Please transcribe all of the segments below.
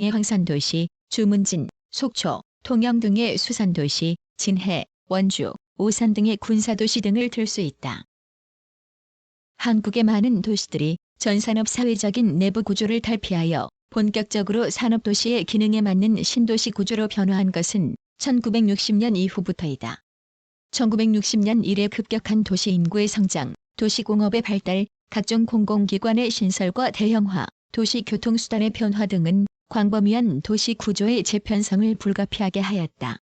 황산도시, 주문진, 속초, 통영 등의 수산도시, 진해, 원주, 오산 등의 군사도시 등을 들 수 있다. 한국의 많은 도시들이 전산업 사회적인 내부 구조를 탈피하여 본격적으로 산업도시의 기능에 맞는 신도시 구조로 변화한 것은 1960년 이후부터이다. 1960년 이래 급격한 도시 인구의 성장, 도시공업의 발달, 각종 공공기관의 신설과 대형화, 도시 교통수단의 변화 등은 광범위한 도시 구조의 재편성을 불가피하게 하였다.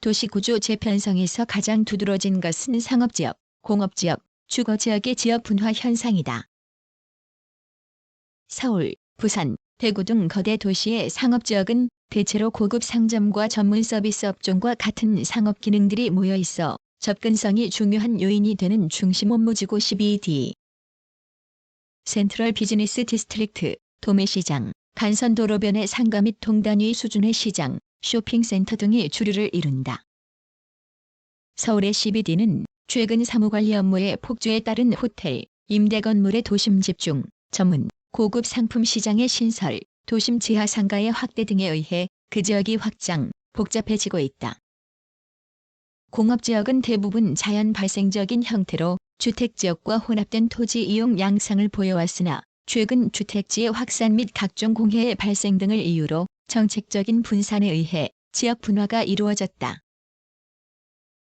도시 구조 재편성에서 가장 두드러진 것은 상업지역, 공업지역, 주거지역의 지역 분화 현상이다. 서울, 부산, 대구 등 거대 도시의 상업지역은 대체로 고급 상점과 전문 서비스 업종과 같은 상업 기능들이 모여 있어 접근성이 중요한 요인이 되는 중심 업무지구 12D. 센트럴 비즈니스 디스트릭트, 도매시장, 간선도로변의 상가 및 동단위 수준의 시장, 쇼핑센터 등이 주류를 이룬다. 서울의 CBD는 최근 사무관리 업무의 폭주에 따른 호텔, 임대 건물의 도심 집중, 전문, 고급 상품 시장의 신설, 도심 지하 상가의 확대 등에 의해 그 지역이 확장, 복잡해지고 있다. 공업지역은 대부분 자연 발생적인 형태로 주택지역과 혼합된 토지 이용 양상을 보여왔으나 최근 주택지의 확산 및 각종 공해의 발생 등을 이유로 정책적인 분산에 의해 지역 분화가 이루어졌다.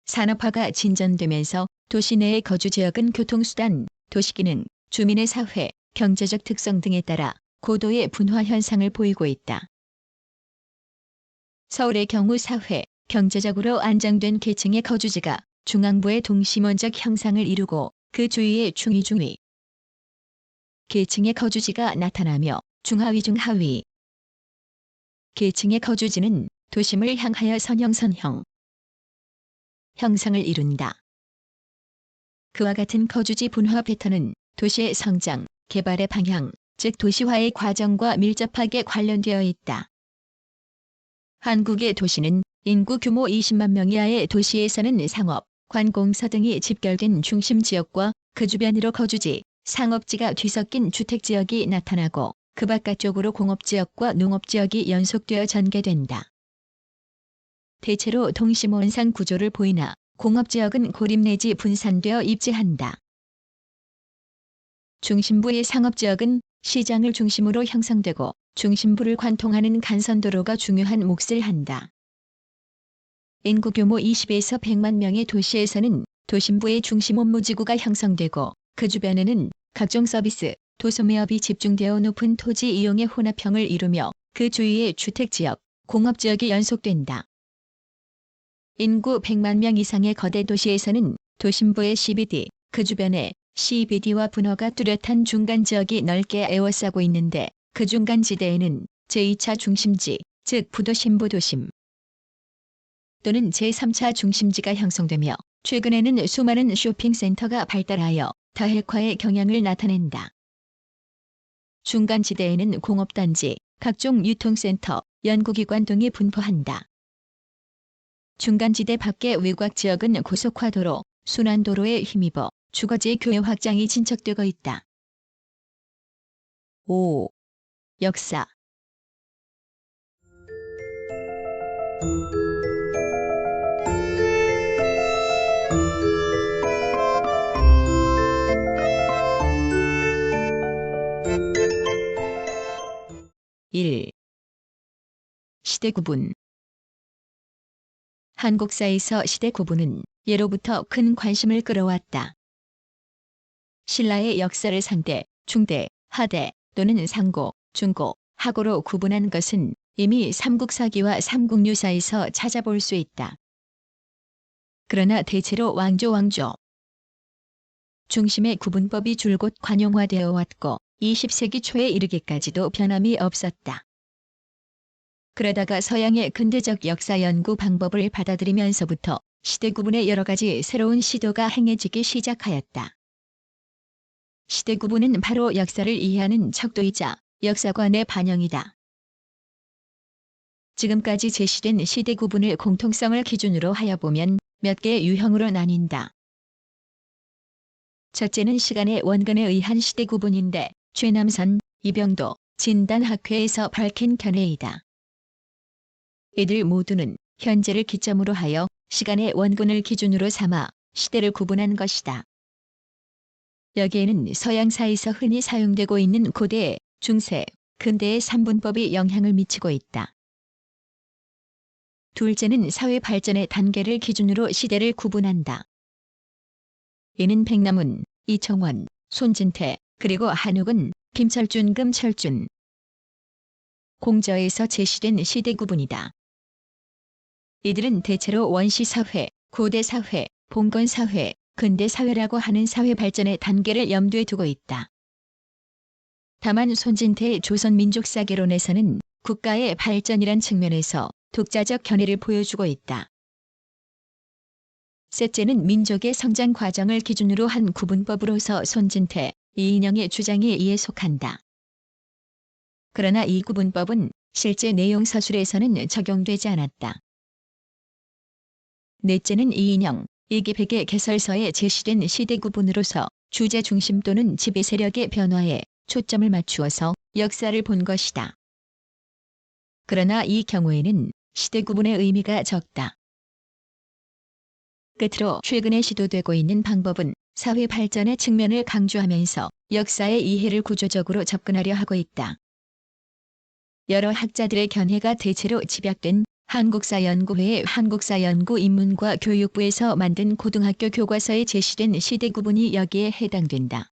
산업화가 진전되면서 도시 내의 거주지역은 교통수단, 도시기능, 주민의 사회, 경제적 특성 등에 따라 고도의 분화 현상을 보이고 있다. 서울의 경우 사회, 경제적으로 안정된 계층의 거주지가 중앙부의 동심원적 형상을 이루고 그 주위에 중위 계층의 거주지가 나타나며 중하위 계층의 거주지는 도심을 향하여 선형 형상을 이룬다. 그와 같은 거주지 분화 패턴은 도시의 성장, 개발의 방향, 즉 도시화의 과정과 밀접하게 관련되어 있다. 한국의 도시는 인구 규모 20만 명 이하의 도시에서는 상업, 관공서 등이 집결된 중심 지역과 그 주변으로 거주지, 상업지가 뒤섞인 주택지역이 나타나고 그 바깥쪽으로 공업지역과 농업지역이 연속되어 전개된다. 대체로 동심원상 구조를 보이나 공업지역은 고립 내지 분산되어 입지한다. 중심부의 상업지역은 시장을 중심으로 형성되고 중심부를 관통하는 간선도로가 중요한 몫을 한다. 인구 규모 20에서 100만 명의 도시에서는 도심부의 중심 업무지구가 형성되고 그 주변에는 각종 서비스, 도소매업이 집중되어 높은 토지 이용의 혼합형을 이루며 그 주위에 주택지역, 공업지역이 연속된다. 인구 100만 명 이상의 거대 도시에서는 도심부의 CBD, 그 주변에 CBD와 분화가 뚜렷한 중간지역이 넓게 에워싸고 있는데 그 중간지대에는 제2차 중심지, 즉 부도심 부도심 또는 제3차 중심지가 형성되며 최근에는 수많은 쇼핑센터가 발달하여 다핵화의 경향을 나타낸다. 중간지대에는 공업단지, 각종 유통센터, 연구기관 등이 분포한다. 중간지대 밖의 외곽지역은 고속화도로, 순환도로에 힘입어 주거지 교외 확장이 진척되고 있다. 5. 역사. 시대 구분. 한국사에서 시대 구분은 예로부터 큰 관심을 끌어왔다. 신라의 역사를 상대, 중대, 하대 또는 상고, 중고, 하고로 구분한 것은 이미 삼국사기와 삼국유사에서 찾아볼 수 있다. 그러나 대체로 왕조 중심의 구분법이 줄곧 관용화되어 왔고 20세기 초에 이르기까지도 변함이 없었다. 그러다가 서양의 근대적 역사 연구 방법을 받아들이면서부터 시대 구분의 여러 가지 새로운 시도가 행해지기 시작하였다. 시대 구분은 바로 역사를 이해하는 척도이자 역사관의 반영이다. 지금까지 제시된 시대 구분을 공통성을 기준으로 하여 보면 몇 개의 유형으로 나뉜다. 첫째는 시간의 원근에 의한 시대 구분인데 최남선, 이병도, 진단학회에서 밝힌 견해이다. 이들 모두는 현재를 기점으로 하여 시간의 원군을 기준으로 삼아 시대를 구분한 것이다. 여기에는 서양사에서 흔히 사용되고 있는 고대, 중세, 근대의 삼분법이 영향을 미치고 있다. 둘째는 사회 발전의 단계를 기준으로 시대를 구분한다. 이는 백남훈, 이청원, 손진태, 그리고 한욱은 김철준, 금철준 공저에서 제시된 시대 구분이다. 이들은 대체로 원시사회, 고대사회, 봉건사회, 근대사회라고 하는 사회 발전의 단계를 염두에 두고 있다. 다만 손진태의 조선민족사계론에서는 국가의 발전이란 측면에서 독자적 견해를 보여주고 있다. 셋째는 민족의 성장 과정을 기준으로 한 구분법으로서 손진태, 이인영의 주장에 이에 속한다. 그러나 이 구분법은 실제 내용 서술에서는 적용되지 않았다. 넷째는 이인영, 이기백의 개설서에 제시된 시대 구분으로서 주제 중심 또는 지배 세력의 변화에 초점을 맞추어서 역사를 본 것이다. 그러나 이 경우에는 시대 구분의 의미가 적다. 끝으로 최근에 시도되고 있는 방법은 사회 발전의 측면을 강조하면서 역사의 이해를 구조적으로 접근하려 하고 있다. 여러 학자들의 견해가 대체로 집약된 한국사연구회의 한국사연구인문과 교육부에서 만든 고등학교 교과서에 제시된 시대 구분이 여기에 해당된다.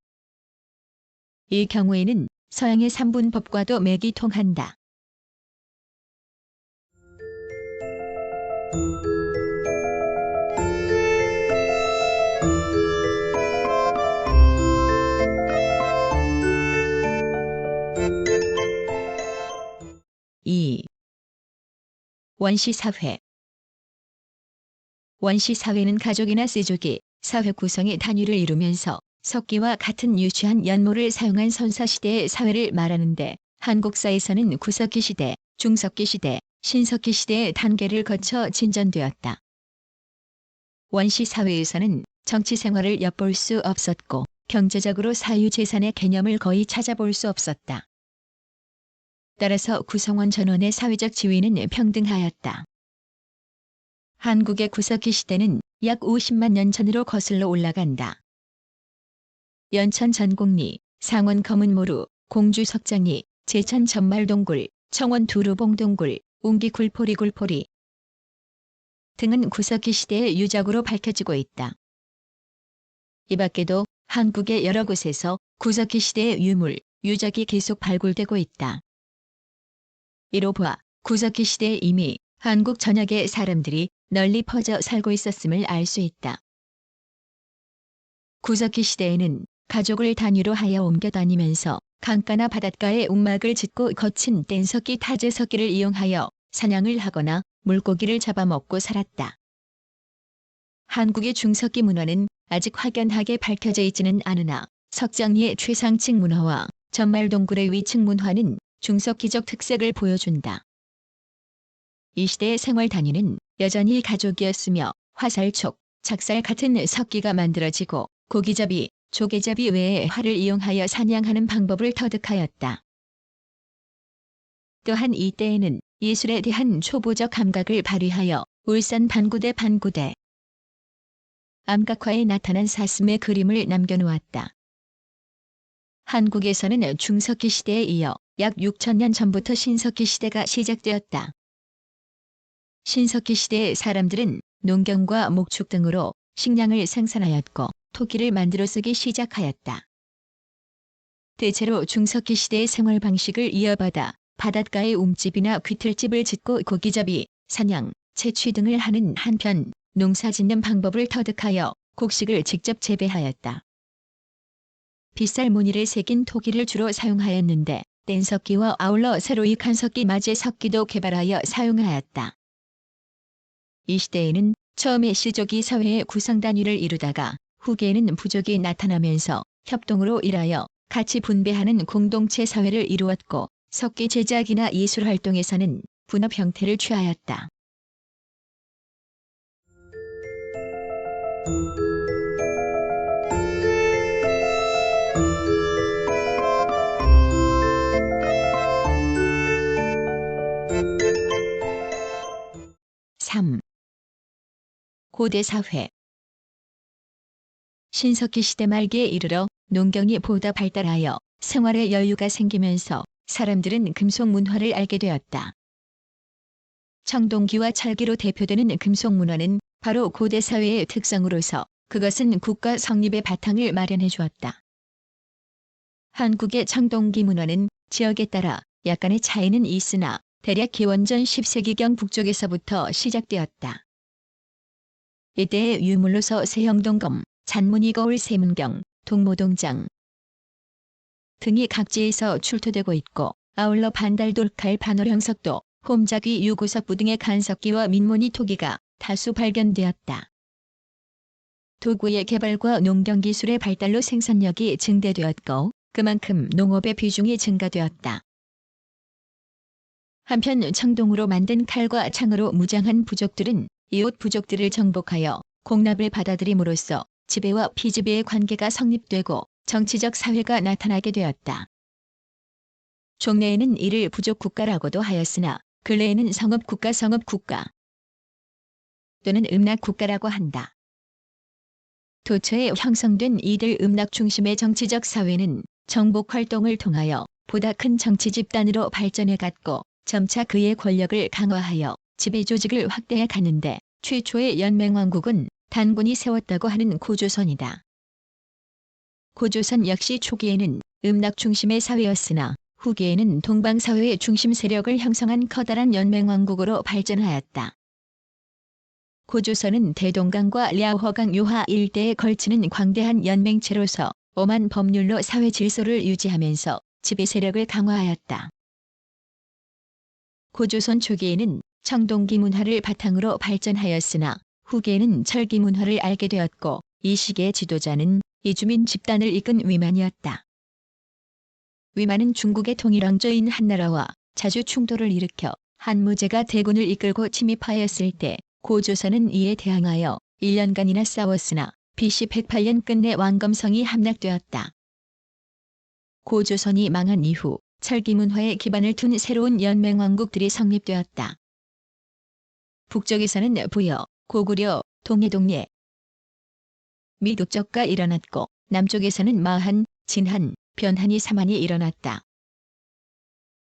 이 경우에는 서양의 삼분법과도 맥이 통한다. 이 원시사회. 원시사회는 가족이나 세족이 사회 구성의 단위를 이루면서 석기와 같은 유치한 연모를 사용한 선사시대의 사회를 말하는데 한국사에서는 구석기 시대, 중석기 시대, 신석기 시대의 단계를 거쳐 진전되었다. 원시사회에서는 정치생활을 엿볼 수 없었고 경제적으로 사유재산의 개념을 거의 찾아볼 수 없었다. 따라서 구성원 전원의 사회적 지위는 평등하였다. 한국의 구석기 시대는 약 50만 년 전으로 거슬러 올라간다. 연천 전곡리, 상원 검은모루, 공주 석장리, 제천 전말동굴, 청원 두루봉동굴, 웅기 굴포리 등은 구석기 시대의 유적으로 밝혀지고 있다. 이 밖에도 한국의 여러 곳에서 구석기 시대의 유물, 유적이 계속 발굴되고 있다. 이로 보아 구석기 시대에 이미 한국 전역의 사람들이 널리 퍼져 살고 있었음을 알 수 있다. 구석기 시대에는 가족을 단위로 하여 옮겨 다니면서 강가나 바닷가에 움막을 짓고 거친 뗀석기 타제석기를 이용하여 사냥을 하거나 물고기를 잡아먹고 살았다. 한국의 중석기 문화는 아직 확연하게 밝혀져 있지는 않으나 석장리의 최상층 문화와 전말동굴의 위층 문화는 중석기적 특색을 보여준다. 이 시대의 생활 단위는 여전히 가족이었으며 화살촉, 작살 같은 석기가 만들어지고 고기잡이, 조개잡이 외에 활을 이용하여 사냥하는 방법을 터득하였다. 또한 이때에는 예술에 대한 초보적 감각을 발휘하여 울산 반구대 암각화에 나타난 사슴의 그림을 남겨놓았다. 한국에서는 중석기 시대에 이어 약 6천년 전부터 신석기 시대가 시작되었다. 신석기 시대의 사람들은 농경과 목축 등으로 식량을 생산하였고 토기를 만들어 쓰기 시작하였다. 대체로 중석기 시대의 생활 방식을 이어받아 바닷가에 움집이나 귀틀집을 짓고 고기잡이, 사냥, 채취 등을 하는 한편 농사 짓는 방법을 터득하여 곡식을 직접 재배하였다. 빗살 무늬를 새긴 토기를 주로 사용하였는데 뗀석기와 아울러 새로이 칸석기, 마제석기도 개발하여 사용하였다. 이 시대에는 처음에 시족이 사회의 구성 단위를 이루다가 후기에는 부족이 나타나면서 협동으로 일하여 같이 분배하는 공동체 사회를 이루었고 석기 제작이나 예술 활동에서는 분업 형태를 취하였다. 고대 사회. 신석기 시대 말기에 이르러 농경이 보다 발달하여 생활에 여유가 생기면서 사람들은 금속 문화를 알게 되었다. 청동기와 찰기로 대표되는 금속 문화는 바로 고대 사회의 특성으로서 그것은 국가 성립의 바탕을 마련해 주었다. 한국의 청동기 문화는 지역에 따라 약간의 차이는 있으나 대략 기원전 10세기경 북쪽에서부터 시작되었다. 이때의 유물로서 세형동검, 잔무늬거울 세문경, 동모동장 등이 각지에서 출토되고 있고, 아울러 반달돌칼 반월형석도, 홈자귀 유구석부 등의 간석기와 민무늬 토기가 다수 발견되었다. 도구의 개발과 농경기술의 발달로 생산력이 증대되었고 그만큼 농업의 비중이 증가되었다. 한편 청동으로 만든 칼과 창으로 무장한 부족들은 이웃 부족들을 정복하여 공납을 받아들임으로써 지배와 피지배의 관계가 성립되고 정치적 사회가 나타나게 되었다. 종래에는 이를 부족국가라고도 하였으나 근래에는 성업국가 또는 음락국가라고 한다. 도처에 형성된 이들 음락 중심의 정치적 사회는 정복 활동을 통하여 보다 큰 정치 집단으로 발전해 갔고 점차 그의 권력을 강화하여 지배 조직을 확대해 가는데 최초의 연맹왕국은 단군이 세웠다고 하는 고조선이다. 고조선 역시 초기에는 음락 중심의 사회였으나 후기에는 동방사회의 중심 세력을 형성한 커다란 연맹왕국으로 발전하였다. 고조선은 대동강과 랴허강 유하 일대에 걸치는 광대한 연맹체로서 엄한 법률로 사회 질서를 유지하면서 지배 세력을 강화하였다. 고조선 초기에는 청동기 문화를 바탕으로 발전하였으나 후기에는 철기 문화를 알게 되었고 이 시기의 지도자는 이주민 집단을 이끈 위만이었다. 위만은 중국의 통일왕조인 한나라와 자주 충돌을 일으켜 한무제가 대군을 이끌고 침입하였을 때 고조선은 이에 대항하여 1년간이나 싸웠으나 BC 108년 끝내 왕검성이 함락되었다. 고조선이 망한 이후 철기 문화에 기반을 둔 새로운 연맹왕국들이 성립되었다. 북쪽에서는 부여, 고구려, 동해동예, 미독적가 일어났고 남쪽에서는 마한, 진한, 변한이 삼한이 일어났다.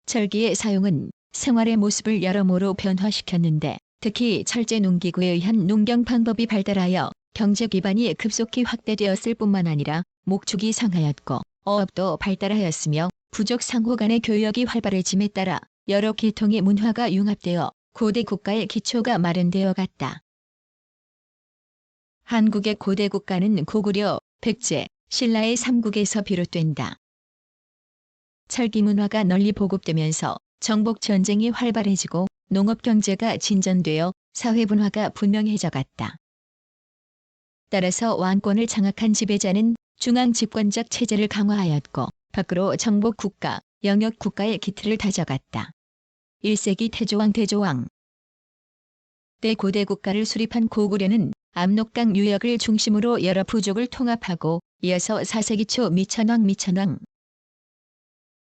철기의 사용은 생활의 모습을 여러모로 변화시켰는데 특히 철제 농기구에 의한 농경 방법이 발달하여 경제 기반이 급속히 확대되었을 뿐만 아니라 목축이 성하였고 어업도 발달하였으며 부족 상호 간의 교역이 활발해짐에 따라 여러 계통의 문화가 융합되어 고대 국가의 기초가 마련되어 갔다. 한국의 고대 국가는 고구려, 백제, 신라의 삼국에서 비롯된다. 철기 문화가 널리 보급되면서 정복 전쟁이 활발해지고 농업 경제가 진전되어 사회 분화가 분명해져 갔다. 따라서 왕권을 장악한 지배자는 중앙 집권적 체제를 강화하였고 밖으로 정복 국가, 영역 국가의 기틀을 다져갔다. 1세기 태조왕 때 고대 국가를 수립한 고구려는 압록강 유역을 중심으로 여러 부족을 통합하고 이어서 4세기 초 미천왕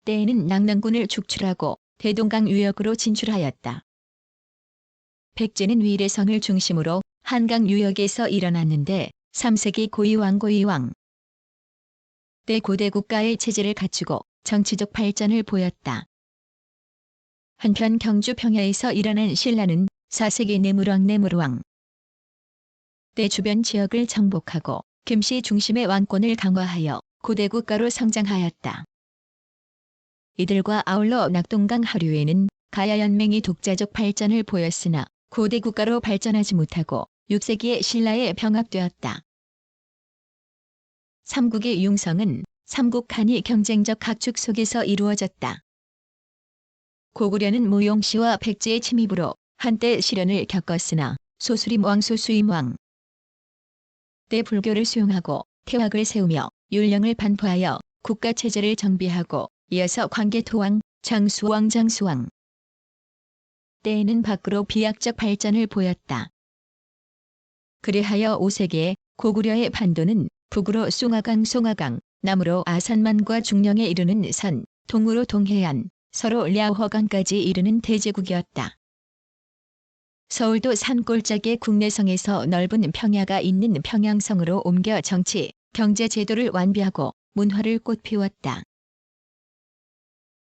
때에는 낙랑군을 축출하고 대동강 유역으로 진출하였다. 백제는 위례성을 중심으로 한강 유역에서 일어났는데 3세기 고이왕 때 고대 국가의 체제를 갖추고 정치적 발전을 보였다. 한편 경주 평야에서 일어난 신라는 4세기 내물왕 때 주변 지역을 정복하고 김씨 중심의 왕권을 강화하여 고대 국가로 성장하였다. 이들과 아울러 낙동강 하류에는 가야연맹이 독자적 발전을 보였으나 고대 국가로 발전하지 못하고 6세기에 신라에 병합되었다. 삼국의 융성은 삼국간이 경쟁적 각축 속에서 이루어졌다. 고구려는 무용씨와 백제의 침입으로 한때 시련을 겪었으나 소수림왕 때 불교를 수용하고 태학을 세우며 율령을 반포하여 국가체제를 정비하고 이어서 광개토왕, 장수왕 때에는 밖으로 비약적 발전을 보였다. 그리하여 5세기에 고구려의 판도는 북으로 송하강, 남으로 아산만과 중령에 이르는 선, 동으로 동해안, 서로 랴허강까지 이르는 대제국이었다. 서울도 산골짜기의 국내성에서 넓은 평야가 있는 평양성으로 옮겨 정치, 경제 제도를 완비하고 문화를 꽃피웠다.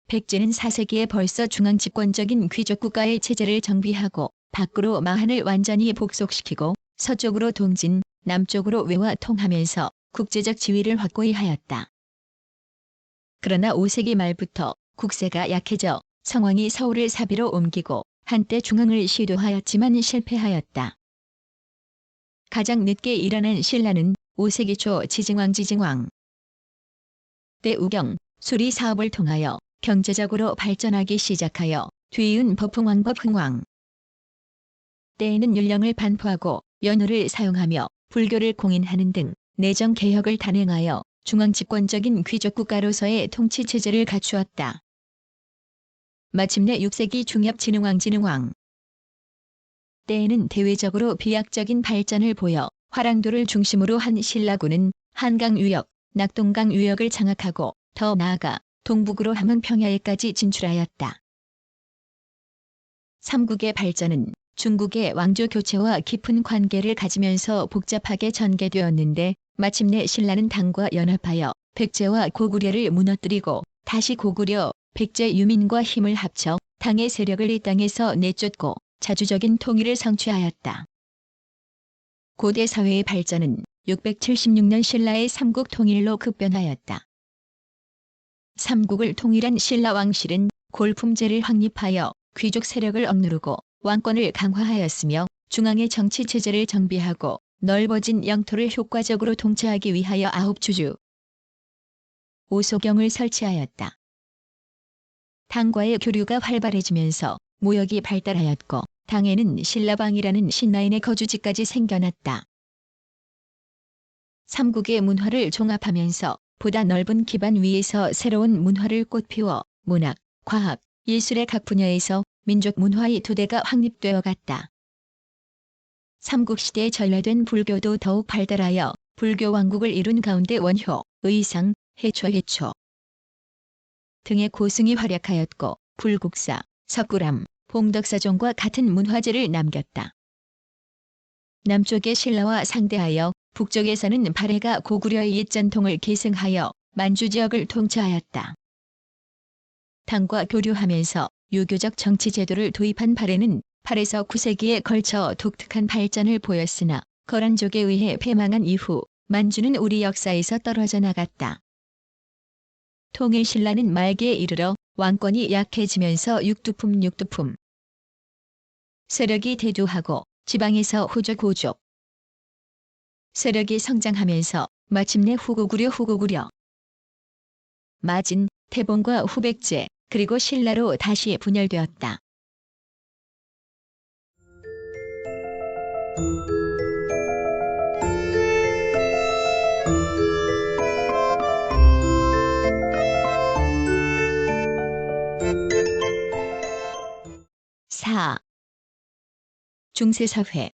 백제는 4세기에 벌써 중앙집권적인 귀족국가의 체제를 정비하고 밖으로 마한을 완전히 복속시키고 서쪽으로 동진, 남쪽으로 외와 통하면서 국제적 지위를 확고히 하였다. 그러나 5세기 말부터 국세가 약해져 성왕이 서울을 사비로 옮기고 한때 중흥을 시도하였지만 실패하였다. 가장 늦게 일어난 신라는 5세기 초 지증왕 때 우경, 수리 사업을 통하여 경제적으로 발전하기 시작하여 뒤이은 법흥왕법 흥왕 때에는 율령을 반포하고 연호를 사용하며 불교를 공인하는 등 내정 개혁을 단행하여 중앙집권적인 귀족국가로서의 통치체제를 갖추었다. 마침내 6세기 중엽진흥왕 때에는 대외적으로 비약적인 발전을 보여 화랑도를 중심으로 한 신라군은 한강 유역, 낙동강 유역을 장악하고 더 나아가 동북으로 함흥평야에까지 진출하였다. 삼국의 발전은 중국의 왕조 교체와 깊은 관계를 가지면서 복잡하게 전개되었는데 마침내 신라는 당과 연합하여 백제와 고구려를 무너뜨리고 다시 고구려, 백제 유민과 힘을 합쳐 당의 세력을 이 땅에서 내쫓고 자주적인 통일을 성취하였다. 고대 사회의 발전은 676년 신라의 삼국 통일로 급변하였다. 삼국을 통일한 신라 왕실은 골품제를 확립하여 귀족 세력을 억누르고 왕권을 강화하였으며 중앙의 정치 체제를 정비하고 넓어진 영토를 효과적으로 통치하기 위하여 9주주 오소경을 설치하였다. 당과의 교류가 활발해지면서 무역이 발달하였고 당에는 신라방이라는 신라인의 거주지까지 생겨났다. 삼국의 문화를 종합하면서 보다 넓은 기반 위에서 새로운 문화를 꽃피워 문학, 과학, 예술의 각 분야에서 민족 문화의 토대가 확립되어 갔다. 삼국시대에 전래된 불교도 더욱 발달하여 불교 왕국을 이룬 가운데 원효, 의상, 해초 등의 고승이 활약하였고 불국사, 석굴암, 봉덕사종과 같은 문화재를 남겼다. 남쪽의 신라와 상대하여 북쪽에서는 발해가 고구려의 옛 전통을 계승하여 만주 지역을 통치하였다. 당과 교류하면서 유교적 정치 제도를 도입한 발해는 8에서 9세기에 걸쳐 독특한 발전을 보였으나 거란족에 의해 패망한 이후 만주는 우리 역사에서 떨어져 나갔다. 통일신라는 말기에 이르러 왕권이 약해지면서 육두품 세력이 대두하고 지방에서 호족 세력이 성장하면서 마침내 후고구려 마진, 태봉과 후백제 그리고 신라로 다시 분열되었다. 중세사회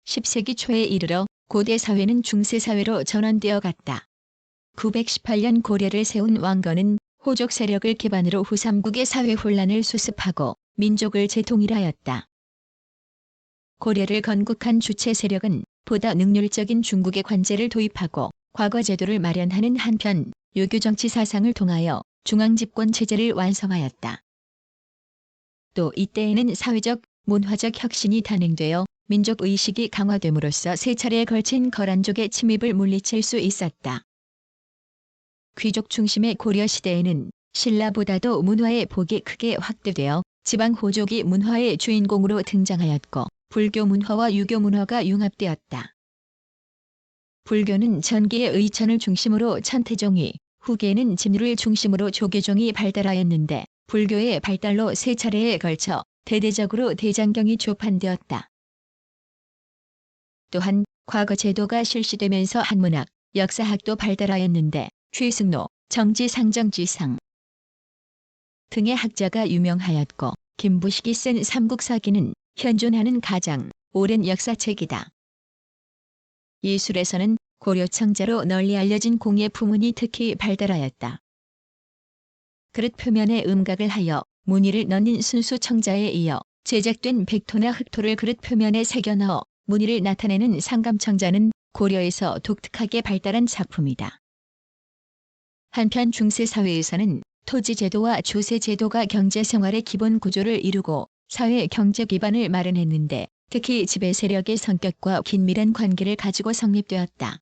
10세기 초에 이르러 고대 사회는 중세사회로 전환되어 갔다. 918년 고려를 세운 왕건은 호족 세력을 기반으로 후삼국의 사회 혼란을 수습하고 민족을 재통일하였다. 고려를 건국한 주체 세력은 보다 능률적인 중국의 관제를 도입하고 과거 제도를 마련하는 한편 유교 정치 사상을 통하여 중앙집권 체제를 완성하였다. 또 이때에는 사회적, 문화적 혁신이 단행되어 민족의식이 강화됨으로써 세 차례에 걸친 거란족의 침입을 물리칠 수 있었다. 귀족 중심의 고려시대에는 신라보다도 문화의 폭이 크게 확대되어 지방 호족이 문화의 주인공으로 등장하였고 불교 문화와 유교 문화가 융합되었다. 불교는 전기의 의천을 중심으로 천태종이, 후계에는 진유를 중심으로 조계종이 발달하였는데 불교의 발달로 세 차례에 걸쳐 대대적으로 대장경이 조판되었다. 또한 과거 제도가 실시되면서 한문학, 역사학도 발달하였는데 최승로, 정지상정지상 등의 학자가 유명하였고 김부식이 쓴 삼국사기는 현존하는 가장 오랜 역사책이다. 예술에서는 고려 청자로 널리 알려진 공예 부문이 특히 발달하였다. 그릇 표면에 음각을 하여 무늬를 넣는 순수 청자에 이어 제작된 백토나 흑토를 그릇 표면에 새겨 넣어 무늬를 나타내는 상감청자는 고려에서 독특하게 발달한 작품이다. 한편 중세 사회에서는 토지 제도와 조세 제도가 경제 생활의 기본 구조를 이루고 사회 경제 기반을 마련했는데 특히 지배 세력의 성격과 긴밀한 관계를 가지고 성립되었다.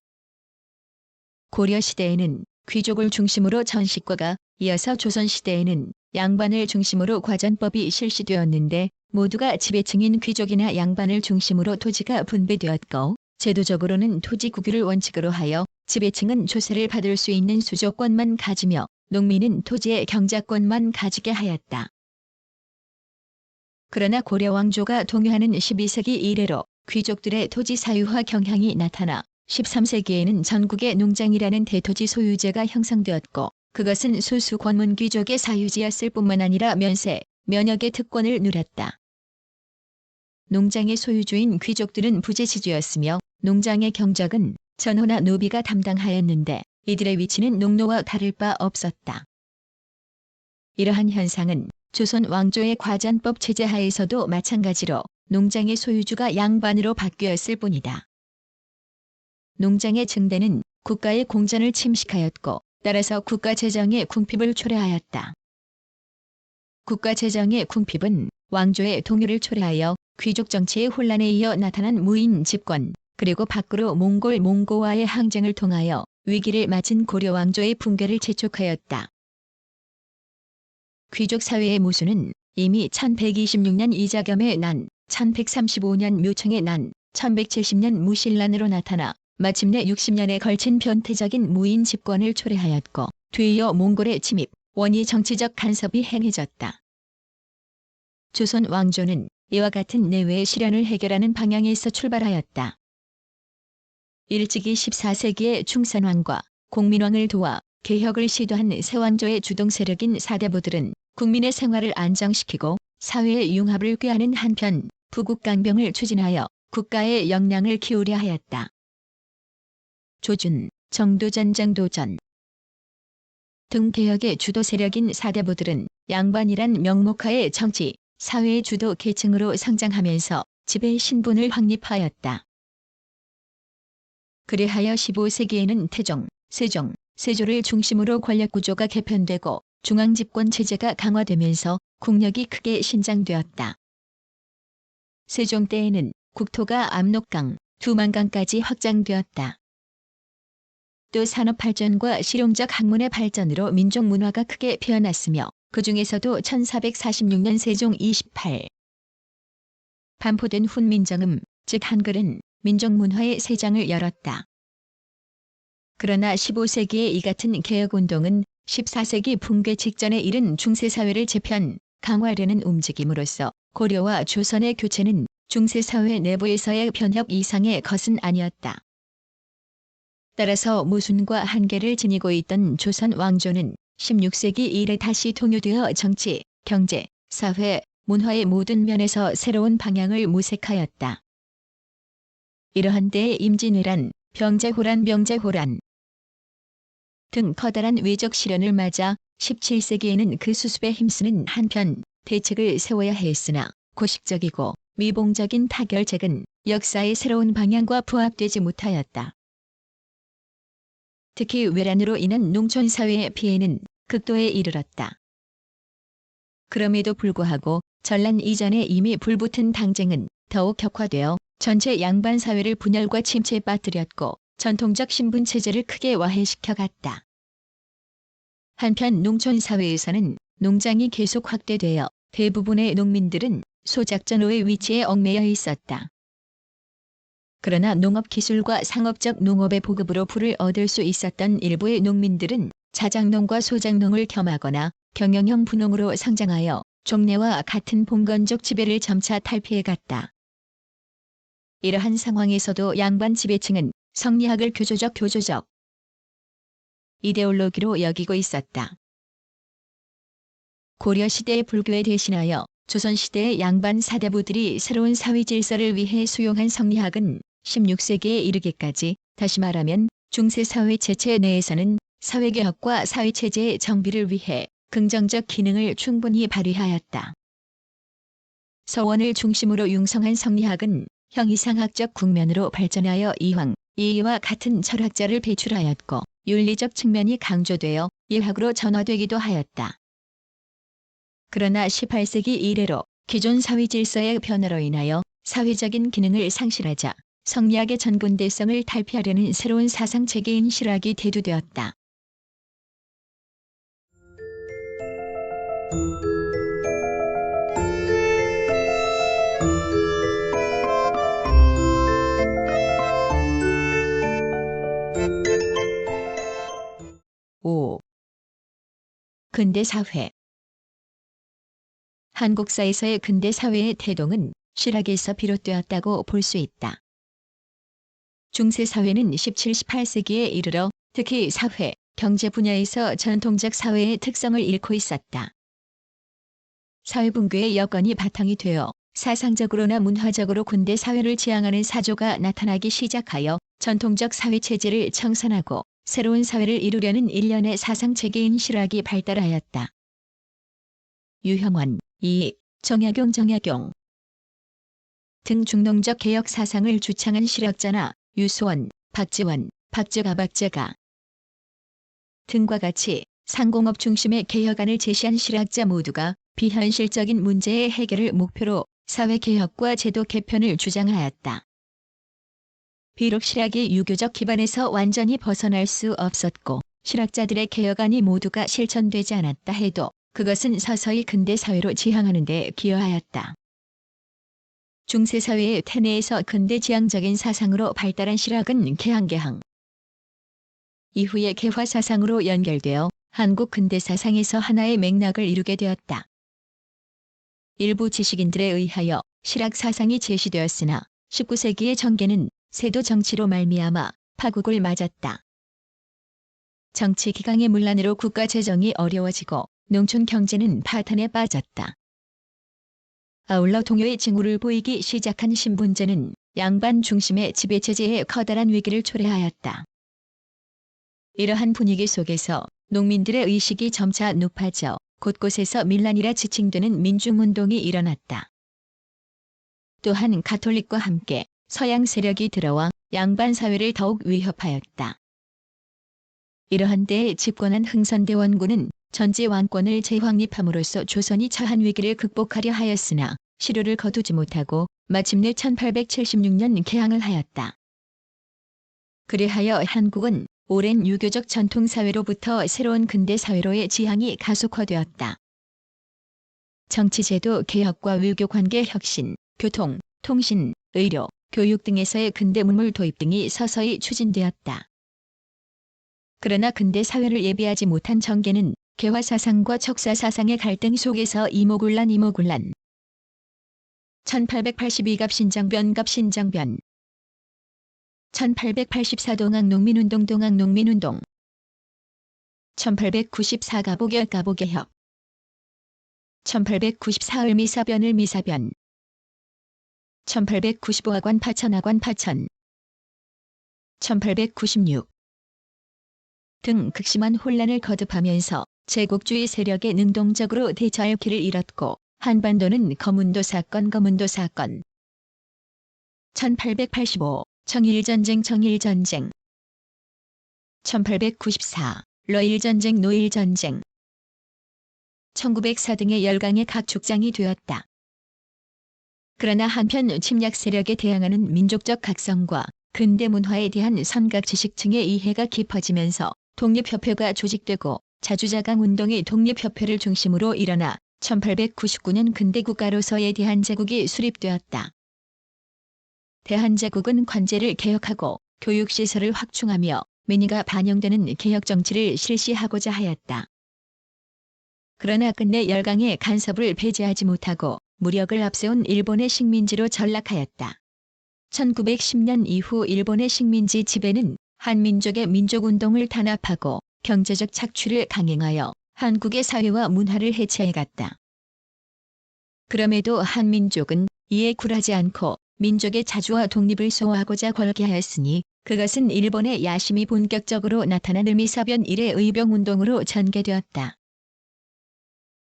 고려 시대에는 귀족을 중심으로 전시과가, 이어서 조선 시대에는 양반을 중심으로 과전법이 실시되었는데 모두가 지배층인 귀족이나 양반을 중심으로 토지가 분배되었고 제도적으로는 토지 국유를 원칙으로 하여 지배층은 조세를 받을 수 있는 수조권만 가지며 농민은 토지의 경작권만 가지게 하였다. 그러나 고려 왕조가 동요하는 12세기 이래로 귀족들의 토지 사유화 경향이 나타나 13세기에는 전국에 농장이라는 대토지 소유제가 형성되었고 그것은 소수 권문 귀족의 사유지였을 뿐만 아니라 면세, 면역의 특권을 누렸다. 농장의 소유주인 귀족들은 부재시주였으며 농장의 경작은 전호나 노비가 담당하였는데 이들의 위치는 농노와 다를 바 없었다. 이러한 현상은 조선 왕조의 과전법 체제 하에서도 마찬가지로 농장의 소유주가 양반으로 바뀌었을 뿐이다. 농장의 증대는 국가의 공전을 침식하였고 따라서 국가 재정의 궁핍을 초래하였다. 국가 재정의 궁핍은 왕조의 동요를 초래하여 귀족 정치의 혼란에 이어 나타난 무인 집권, 그리고 밖으로 몽고와의 항쟁을 통하여 위기를 맞은 고려 왕조의 붕괴를 재촉하였다. 귀족 사회의 모순은 이미 1126년 이자겸의 난, 1135년 묘청의 난, 1170년 무신란으로 나타나 마침내 60년에 걸친 변태적인 무인 집권을 초래하였고 뒤이어 몽골의 침입, 원이 정치적 간섭이 행해졌다. 조선 왕조는 이와 같은 내외의 시련을 해결하는 방향에서 출발하였다. 일찍이 14세기에 충선왕과 공민왕을 도와 개혁을 시도한 세왕조의 주동 세력인 사대부들은 국민의 생활을 안정시키고 사회의 융합을 꾀하는 한편 부국강병을 추진하여 국가의 역량을 키우려 하였다. 조준, 정도전, 장도전 등 개혁의 주도 세력인 사대부들은 양반이란 명목하에 정치, 사회의 주도 계층으로 성장하면서 지배 신분을 확립하였다. 그리하여 15세기에는 태종, 세종, 세조를 중심으로 권력구조가 개편되고 중앙집권 체제가 강화되면서 국력이 크게 신장되었다. 세종 때에는 국토가 압록강, 두만강까지 확장되었다. 또 산업발전과 실용적 학문의 발전으로 민족 문화가 크게 피어났으며 그 중에서도 1446년 세종 28 반포된 훈민정음, 즉 한글은 민족 문화의 새 장을 열었다. 그러나 15세기의 이 같은 개혁운동은 14세기 붕괴 직전에 이른 중세사회를 재편, 강화하려는 움직임으로써 고려와 조선의 교체는 중세사회 내부에서의 변혁 이상의 것은 아니었다. 따라서 모순과 한계를 지니고 있던 조선 왕조는 16세기 이래 다시 통요되어 정치, 경제, 사회, 문화의 모든 면에서 새로운 방향을 모색하였다. 이러한 때에 임진왜란, 병자호란 등 커다란 외적 시련을 맞아 17세기에는 그 수습에 힘쓰는 한편 대책을 세워야 했으나 고식적이고 미봉적인 타결책은 역사의 새로운 방향과 부합되지 못하였다. 특히 외란으로 인한 농촌사회의 피해는 극도에 이르렀다. 그럼에도 불구하고 전란 이전에 이미 불붙은 당쟁은 더욱 격화되어 전체 양반 사회를 분열과 침체에 빠뜨렸고 전통적 신분 체제를 크게 와해시켜 갔다. 한편 농촌 사회에서는 농장이 계속 확대되어 대부분의 농민들은 소작전호의 위치에 얽매여 있었다. 그러나 농업기술과 상업적 농업의 보급으로 부를 얻을 수 있었던 일부의 농민들은 자작농과 소작농을 겸하거나 경영형 분농으로 성장하여 종래와 같은 봉건적 지배를 점차 탈피해갔다. 이러한 상황에서도 양반 지배층은 성리학을 교조적 이데올로기로 여기고 있었다. 고려시대의 불교에 대신하여 조선시대의 양반 사대부들이 새로운 사회 질서를 위해 수용한 성리학은 16세기에 이르기까지, 다시 말하면 중세사회 체체 내에서는 사회개혁과 사회체제의 정비를 위해 긍정적 기능을 충분히 발휘하였다. 서원을 중심으로 융성한 성리학은 형이상학적 국면으로 발전하여 이황, 이이와 같은 철학자를 배출하였고 윤리적 측면이 강조되어 예학으로 전화되기도 하였다. 그러나 18세기 이래로 기존 사회 질서의 변화로 인하여 사회적인 기능을 상실하자 성리학의 전근대성을 탈피하려는 새로운 사상 체계인 실학이 대두되었다. 근대 사회. 한국사에서의 근대 사회의 태동은 실학에서 비롯되었다고 볼 수 있다. 중세 사회는 17, 18세기에 이르러 특히 사회, 경제 분야에서 전통적 사회의 특성을 잃고 있었다. 사회 붕괴의 여건이 바탕이 되어 사상적으로나 문화적으로 근대 사회를 지향하는 사조가 나타나기 시작하여 전통적 사회 체제를 청산하고 새로운 사회를 이루려는 일련의 사상 체계인 실학이 발달하였다. 유형원, 정약용 등 중농적 개혁 사상을 주창한 실학자나 유소원, 박지원, 박제가 등과 같이 상공업 중심의 개혁안을 제시한 실학자 모두가 비현실적인 문제의 해결을 목표로 사회개혁과 제도 개편을 주장하였다. 비록 실학이 유교적 기반에서 완전히 벗어날 수 없었고 실학자들의 개혁안이 모두가 실천되지 않았다 해도 그것은 서서히 근대 사회로 지향하는 데 기여하였다. 중세사회의 태내에서 근대 지향적인 사상으로 발달한 실학은 개항 이후의 개화 사상으로 연결되어 한국 근대 사상에서 하나의 맥락을 이루게 되었다. 일부 지식인들에 의하여 실학 사상이 제시되었으나 19세기의 전개는 세도 정치로 말미암아 파국을 맞았다. 정치 기강의 문란으로 국가 재정이 어려워지고 농촌 경제는 파탄에 빠졌다. 아울러 동요의 징후를 보이기 시작한 신분제는 양반 중심의 지배체제에 커다란 위기를 초래하였다. 이러한 분위기 속에서 농민들의 의식이 점차 높아져 곳곳에서 밀란이라 지칭되는 민중운동이 일어났다. 또한 가톨릭과 함께 서양 세력이 들어와 양반 사회를 더욱 위협하였다. 이러한 때에 집권한 흥선대원군은 전제 왕권을 재확립함으로써 조선이 처한 위기를 극복하려 하였으나 실효를 거두지 못하고 마침내 1876년 개항을 하였다. 그리하여 한국은 오랜 유교적 전통사회로부터 새로운 근대사회로의 지향이 가속화되었다. 정치제도 개혁과 외교관계 혁신, 교통, 통신, 의료, 교육 등에서의 근대 문물 도입 등이 서서히 추진되었다. 그러나 근대 사회를 예비하지 못한 정계는 개화사상과 척사사상의 갈등 속에서 이모군란 1882갑 신정변 1884 동학농민운동 1894 가보개혁 1894 을미사변 1895 하관 파천 1896 등 극심한 혼란을 거듭하면서 제국주의 세력에 능동적으로 대처할 길을 잃었고 한반도는 거문도 사건 1885 청일전쟁 1894 노일전쟁 1904 등의 열강의 각축장이 되었다. 그러나 한편 침략 세력에 대항하는 민족적 각성과 근대 문화에 대한 선각 지식층의 이해가 깊어지면서 독립협회가 조직되고 자주자강 운동이 독립협회를 중심으로 일어나 1899년 근대국가로서의 대한제국이 수립되었다. 대한제국은 관제를 개혁하고 교육시설을 확충하며 민의가 반영되는 개혁정치를 실시하고자 하였다. 그러나 끝내 열강의 간섭을 배제하지 못하고 무력을 앞세운 일본의 식민지로 전락하였다. 1910년 이후 일본의 식민지 지배는 한민족의 민족운동을 탄압하고 경제적 착취를 강행하여 한국의 사회와 문화를 해체해갔다. 그럼에도 한민족은 이에 굴하지 않고 민족의 자주와 독립을 소화하고자 걸게하였으니 그것은 일본의 야심이 본격적으로 나타난 을미사변 이래 의병운동으로 전개되었다.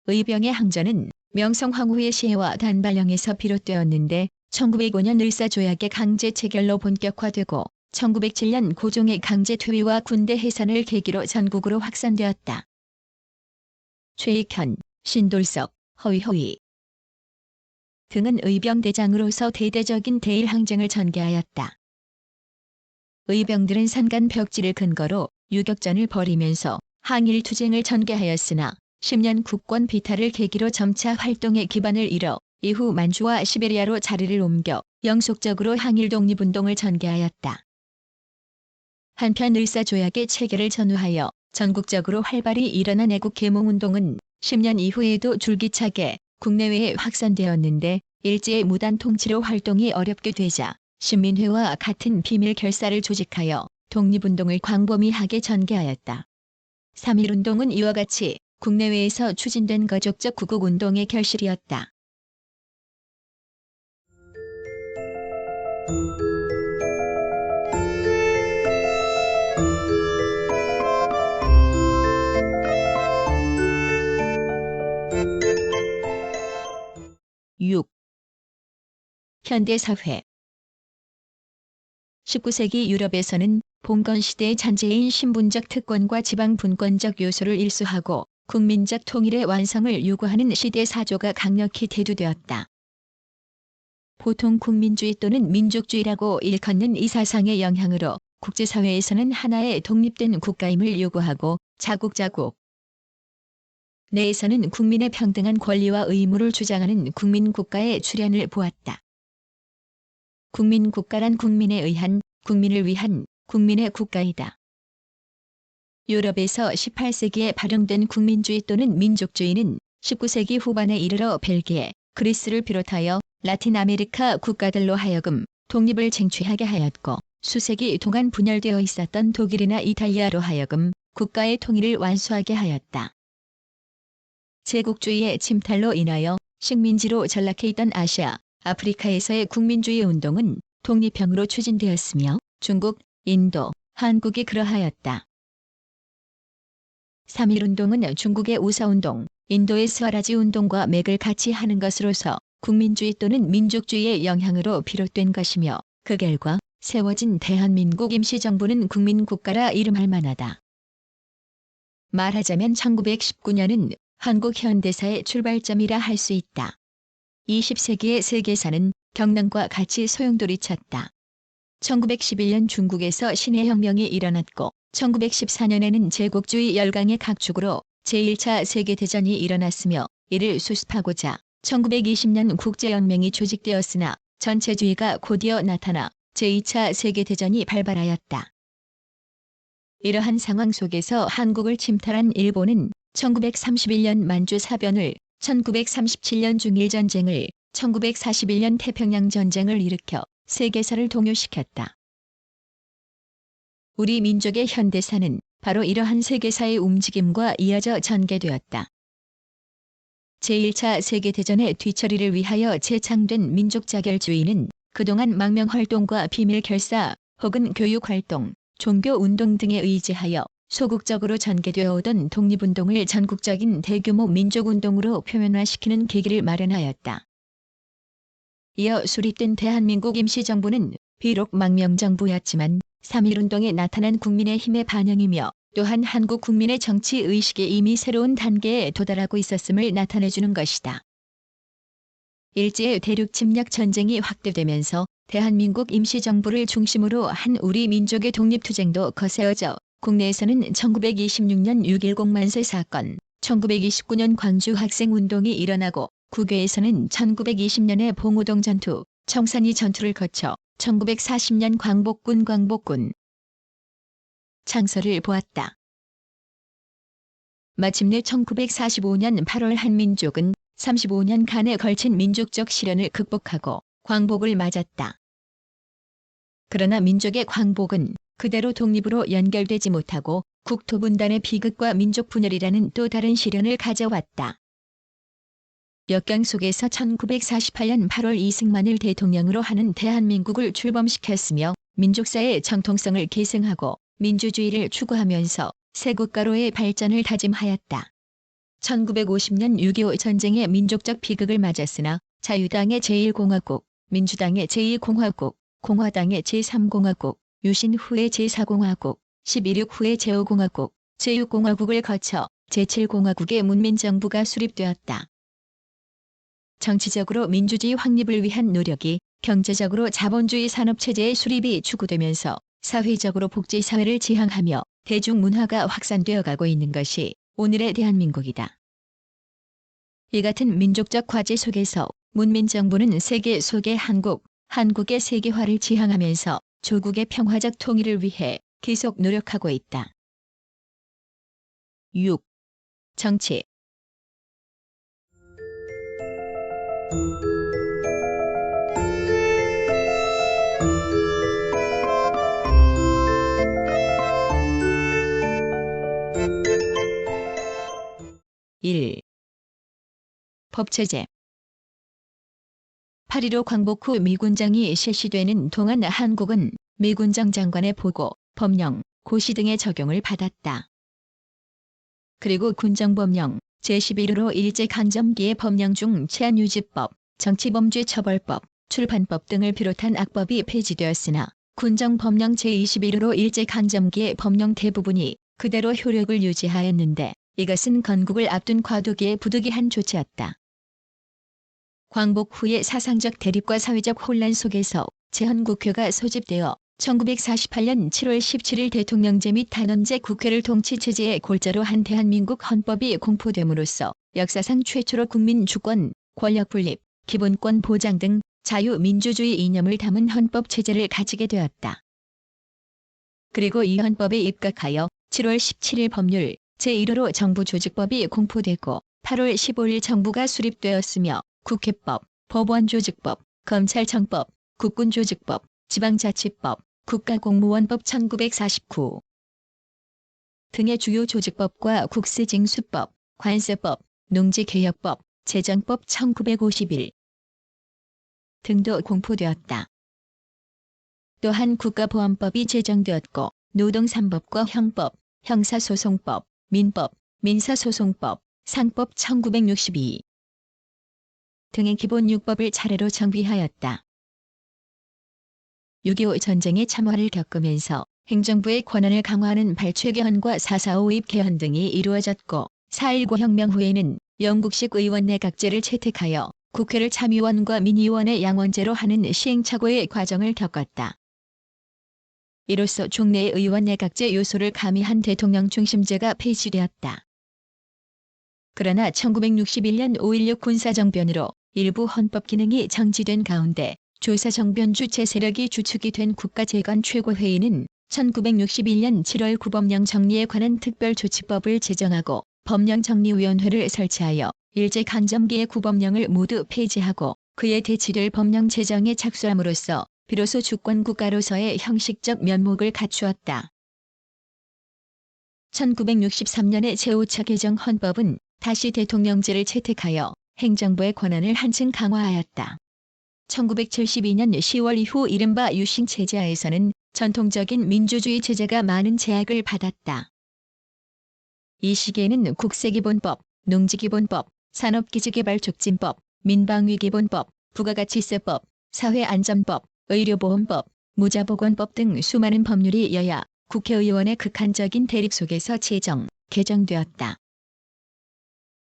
의병의 항전은 명성황후의 시해와 단발령에서 비롯되었는데 1905년 을사조약의 강제 체결로 본격화되고 1907년 고종의 강제 퇴위와 군대 해산을 계기로 전국으로 확산되었다. 최익현, 신돌석, 허위호위 등은 의병대장으로서 대대적인 대일항쟁을 전개하였다. 의병들은 산간 벽지를 근거로 유격전을 벌이면서 항일투쟁을 전개하였으나 10년 국권 비탈을 계기로 점차 활동의 기반을 잃어 이후 만주와 시베리아로 자리를 옮겨 영속적으로 항일 독립운동을 전개하였다. 한편 을사조약의 체결을 전후하여 전국적으로 활발히 일어난 애국개몽운동은 10년 이후에도 줄기차게 국내외에 확산되었는데 일제의 무단 통치로 활동이 어렵게 되자 신민회와 같은 비밀 결사를 조직하여 독립운동을 광범위하게 전개하였다. 3.1운동은 이와 같이 국내외에서 추진된 가족적 구국운동의 결실이었다. (6) 현대사회 19세기 유럽에서는 봉건시대의 잔재인 신분적 특권과 지방 분권적 요소를 일수하고 국민적 통일의 완성을 요구하는 시대사조가 강력히 대두되었다. 보통 국민주의 또는 민족주의라고 일컫는 이 사상의 영향으로 국제사회에서는 하나의 독립된 국가임을 요구하고 자국 내에서는 국민의 평등한 권리와 의무를 주장하는 국민국가의 출현을 보았다. 국민국가란 국민에 의한, 국민을 위한, 국민의 국가이다. 유럽에서 18세기에 발용된 국민주의 또는 민족주의는 19세기 후반에 이르러 벨기에, 그리스를 비롯하여 라틴 아메리카 국가들로 하여금 독립을 쟁취하게 하였고 수세기 동안 분열되어 있었던 독일이나 이탈리아로 하여금 국가의 통일을 완수하게 하였다. 제국주의의 침탈로 인하여 식민지로 전락해 있던 아시아, 아프리카에서의 국민주의 운동은 독립형으로 추진되었으며 중국, 인도, 한국이 그러하였다. 3.1운동은 중국의 우사운동, 인도의 스와라지 운동과 맥을 같이 하는 것으로서 국민주의 또는 민족주의의 영향으로 비롯된 것이며 그 결과 세워진 대한민국 임시정부는 국민국가라 이름할 만하다. 말하자면 1919년은 한국 현대사의 출발점이라 할 수 있다. 20세기의 세계사는 경랑과 같이 소용돌이쳤다. 1911년 중국에서 신해혁명이 일어났고 1914년에는 제국주의 열강의 각축으로 제1차 세계대전이 일어났으며 이를 수습하고자 1920년 국제연맹이 조직되었으나 전체주의가 곧이어 나타나 제2차 세계대전이 발발하였다. 이러한 상황 속에서 한국을 침탈한 일본은 1931년 만주 사변을, 1937년 중일전쟁을, 1941년 태평양전쟁을 일으켜 세계사를 동요시켰다. 우리 민족의 현대사는 바로 이러한 세계사의 움직임과 이어져 전개되었다. 제1차 세계대전의 뒤처리를 위하여 재창된 민족자결주의는 그동안 망명활동과 비밀결사 혹은 교육활동, 종교운동 등에 의지하여 소극적으로 전개되어 오던 독립운동을 전국적인 대규모 민족운동으로 표면화시키는 계기를 마련하였다. 이어 수립된 대한민국 임시정부는 비록 망명정부였지만 3.1운동에 나타난 국민의 힘의 반영이며 또한 한국 국민의 정치의식에 이미 새로운 단계에 도달하고 있었음을 나타내주는 것이다. 일제의 대륙 침략 전쟁이 확대되면서 대한민국 임시정부를 중심으로 한 우리 민족의 독립투쟁도 거세어져 국내에서는 1926년 6.10 만세 사건, 1929년 광주 학생운동이 일어나고 국외에서는 1920년의 봉오동 전투, 청산리 전투를 거쳐 1940년 광복군 창설을 보았다. 마침내 1945년 8월 한민족은 35년간에 걸친 민족적 시련을 극복하고 광복을 맞았다. 그러나 민족의 광복은 그대로 독립으로 연결되지 못하고 국토 분단의 비극과 민족 분열이라는 또 다른 시련을 가져왔다. 역경 속에서 1948년 8월 이승만을 대통령으로 하는 대한민국을 출범시켰으며 민족사의 정통성을 계승하고 민주주의를 추구하면서 새 국가로의 발전을 다짐하였다. 1950년 6.25 전쟁의 민족적 비극을 맞았으나 자유당의 제1공화국, 민주당의 제2공화국, 공화당의 제3공화국, 유신 후의 제4공화국, 11.6 후의 제5공화국, 제6공화국을 거쳐 제7공화국의 문민정부가 수립되었다. 정치적으로 민주주의 확립을 위한 노력이 경제적으로 자본주의 산업체제의 수립이 추구되면서 사회적으로 복지사회를 지향하며 대중문화가 확산되어 가고 있는 것이 오늘의 대한민국이다. 이 같은 민족적 과제 속에서 문민정부는 세계 속의 한국, 한국의 세계화를 지향하면서 조국의 평화적 통일을 위해 계속 노력하고 있다. 6. 정치. (1) 법체제. 8.15 광복 후 미군정이 실시되는 동안 한국은 미군정 장관의 보고, 법령, 고시 등의 적용을 받았다. 그리고 군정법령, 제11호로 일제강점기의 법령 중 치안유지법, 정치범죄처벌법, 출판법 등을 비롯한 악법이 폐지되었으나 군정법령 제21호로 일제강점기의 법령 대부분이 그대로 효력을 유지하였는데 이것은 건국을 앞둔 과도기의 부득이한 조치였다. 광복 후의 사상적 대립과 사회적 혼란 속에서 제헌국회가 소집되어 1948년 7월 17일 대통령제 및 단원제 국회를 통치체제의 골자로 한 대한민국 헌법이 공포됨으로써 역사상 최초로 국민 주권, 권력 분립, 기본권 보장 등 자유민주주의 이념을 담은 헌법체제를 가지게 되었다. 그리고 이 헌법에 입각하여 7월 17일 법률 제1호로 정부조직법이 공포되고 8월 15일 정부가 수립되었으며 국회법, 법원조직법, 검찰청법, 국군조직법, 지방자치법, 국가공무원법 1949 등의 주요 조직법과 국세징수법, 관세법, 농지개혁법, 재정법 1951 등도 공포되었다. 또한 국가보안법이 제정되었고 노동3법과 형법, 형사소송법, 민법, 민사소송법, 상법 1962 등의 기본 6법을 차례로 정비하였다. 6.25 전쟁의 참화를 겪으면서 행정부의 권한을 강화하는 발췌개헌과 4.45 입개헌 등이 이루어졌고 4.19 혁명 후에는 영국식 의원내각제를 채택하여 국회를 참의원과 민의원의 양원제로 하는 시행착오의 과정을 겪었다. 이로써 종래의 의원내각제 요소를 가미한 대통령 중심제가 폐지되었다. 그러나 1961년 5.16 군사정변으로 일부 헌법 기능이 정지된 가운데 조사정변 주체 세력이 주축이 된 국가재건 최고회의는 1961년 7월 구법령 정리에 관한 특별조치법을 제정하고 법령정리위원회를 설치하여 일제강점기의 구법령을 모두 폐지하고 그에 대치될 법령 제정에 착수함으로써 비로소 주권국가로서의 형식적 면목을 갖추었다. 1963년의 제5차 개정 헌법은 다시 대통령제를 채택하여 행정부의 권한을 한층 강화하였다. 1972년 10월 이후 이른바 유신체제하에서는 전통적인 민주주의 체제가 많은 제약을 받았다. 이 시기에는 국세기본법, 농지기본법, 산업기지개발촉진법, 민방위기본법, 부가가치세법, 사회안전법, 의료보험법, 무자보건법 등 수많은 법률이 여야, 국회의원의 극한적인 대립 속에서 개정되었다.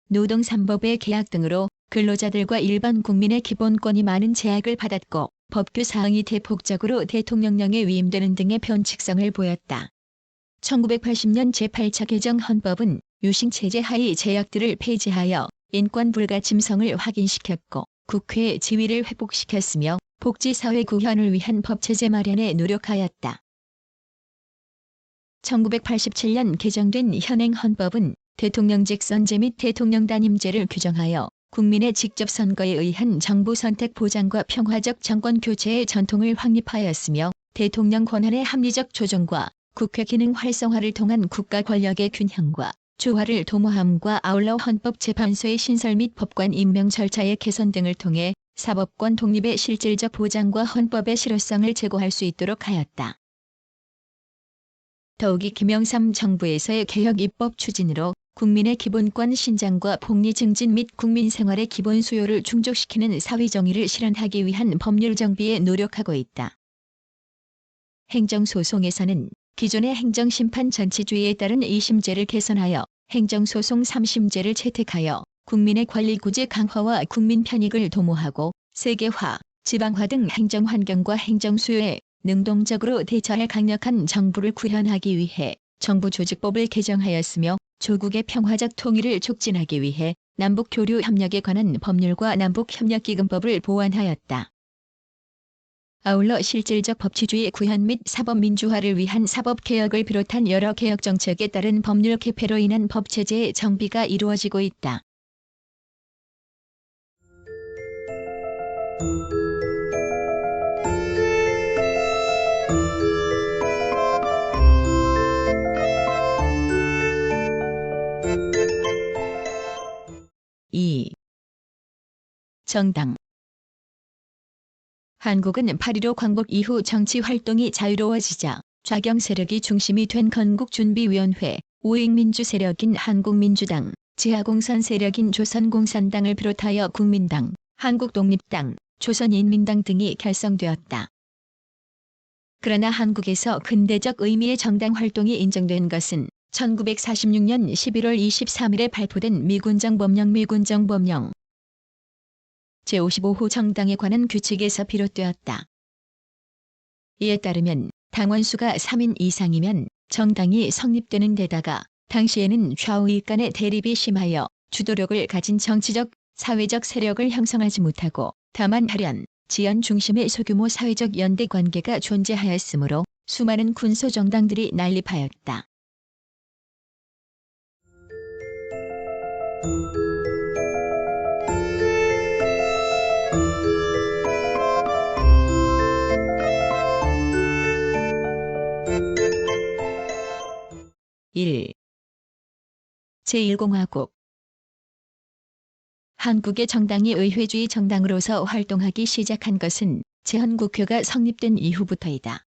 노동 3법의 개약 등으로 근로자들과 일반 국민의 기본권이 많은 제약을 받았고 법규 사항이 대폭적으로 대통령령에 위임되는 등의 변칙성을 보였다. 1980년 제8차 개정 헌법은 유신체제 하의 제약들을 폐지하여 인권 불가침성을 확인시켰고 국회의 지위를 회복시켰으며 복지사회 구현을 위한 법체제 마련에 노력하였다. 1987년 개정된 현행 헌법은 대통령직 선제 및 대통령 단임제를 규정하여 국민의 직접 선거에 의한 정부 선택 보장과 평화적 정권 교체의 전통을 확립하였으며 대통령 권한의 합리적 조정과 국회 기능 활성화를 통한 국가 권력의 균형과 조화를 도모함과 아울러 헌법재판소의 신설 및 법관 임명 절차의 개선 등을 통해 사법권 독립의 실질적 보장과 헌법의 실효성을 제고할 수 있도록 하였다. 더욱이 김영삼 정부에서의 개혁 입법 추진으로 국민의 기본권 신장과 복리 증진 및 국민 생활의 기본 수요를 충족시키는 사회정의를 실현하기 위한 법률 정비에 노력하고 있다. 행정소송에서는 기존의 행정심판 전치주의에 따른 2심제를 개선하여 행정소송 3심제를 채택하여 국민의 권리구제 강화와 국민 편익을 도모하고 세계화, 지방화 등 행정환경과 행정수요에 능동적으로 대처할 강력한 정부를 구현하기 위해 정부조직법을 개정하였으며 조국의 평화적 통일을 촉진하기 위해 남북교류협력에 관한 법률과 남북협력기금법을 보완하였다. 아울러 실질적 법치주의 구현 및 사법민주화를 위한 사법개혁을 비롯한 여러 개혁정책에 따른 법률 개폐로 인한 법체제의 정비가 이루어지고 있다. 정당. 한국은 8.15 광복 이후 정치 활동이 자유로워지자 좌경 세력이 중심이 된 건국준비위원회, 우익민주 세력인 한국민주당, 지하공산 세력인 조선공산당을 비롯하여 국민당, 한국독립당, 조선인민당 등이 결성되었다. 그러나 한국에서 근대적 의미의 정당 활동이 인정된 것은 1946년 11월 23일에 발표된 미군정법령 제55호 정당에 관한 규칙에서 비롯되었다. 이에 따르면 당원수가 3인 이상이면 정당이 성립되는 데다가 당시에는 좌우익 간의 대립이 심하여 주도력을 가진 정치적, 사회적 세력을 형성하지 못하고 다만 발현, 지연 중심의 소규모 사회적 연대 관계가 존재하였으므로 수많은 군소정당들이 난립하였다. 제1공화국. 한국의 정당이 의회주의 정당으로서 활동하기 시작한 것은 제헌국회가 성립된 이후부터이다.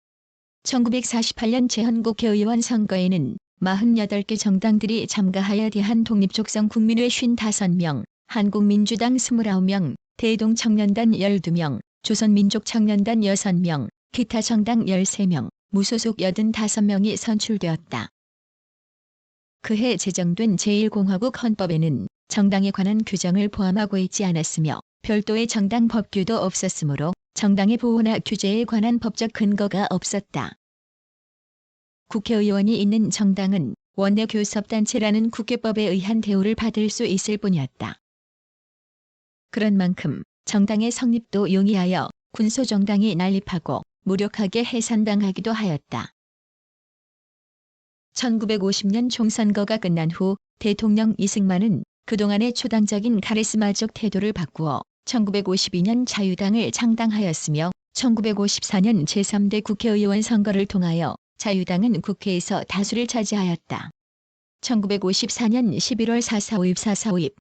1948년 제헌국회의원 선거에는 48개 정당들이 참가하여 대한독립족성 국민회 55명, 한국민주당 29명, 대동청년단 12명, 조선민족청년단 6명, 기타 정당 13명, 무소속 85명이 선출되었다. 그해 제정된 제1공화국 헌법에는 정당에 관한 규정을 포함하고 있지 않았으며 별도의 정당 법규도 없었으므로 정당의 보호나 규제에 관한 법적 근거가 없었다. 국회의원이 있는 정당은 원내교섭단체라는 국회법에 의한 대우를 받을 수 있을 뿐이었다. 그런 만큼 정당의 성립도 용이하여 군소정당이 난립하고 무력하게 해산당하기도 하였다. 1950년 총선거가 끝난 후 대통령 이승만은 그동안의 초당적인 카리스마적 태도를 바꾸어 1952년 자유당을 창당하였으며 1954년 제3대 국회의원 선거를 통하여 자유당은 국회에서 다수를 차지하였다. 1954년 11월 4.4.5입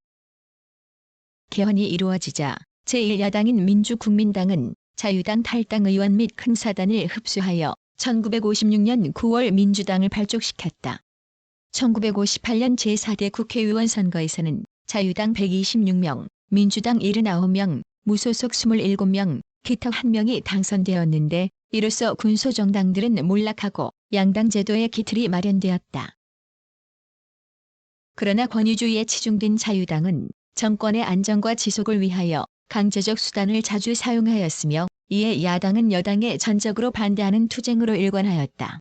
개헌이 이루어지자 제1야당인 민주국민당은 자유당 탈당 의원 및 큰 사단을 흡수하여 1956년 9월 민주당을 발족시켰다. 1958년 제4대 국회의원 선거에서는 자유당 126명, 민주당 79명, 무소속 27명, 기타 1명이 당선되었는데 이로써 군소정당들은 몰락하고 양당 제도의 기틀이 마련되었다. 그러나 권위주의에 치중된 자유당은 정권의 안정과 지속을 위하여 강제적 수단을 자주 사용하였으며 이에 야당은 여당에 전적으로 반대하는 투쟁으로 일관하였다.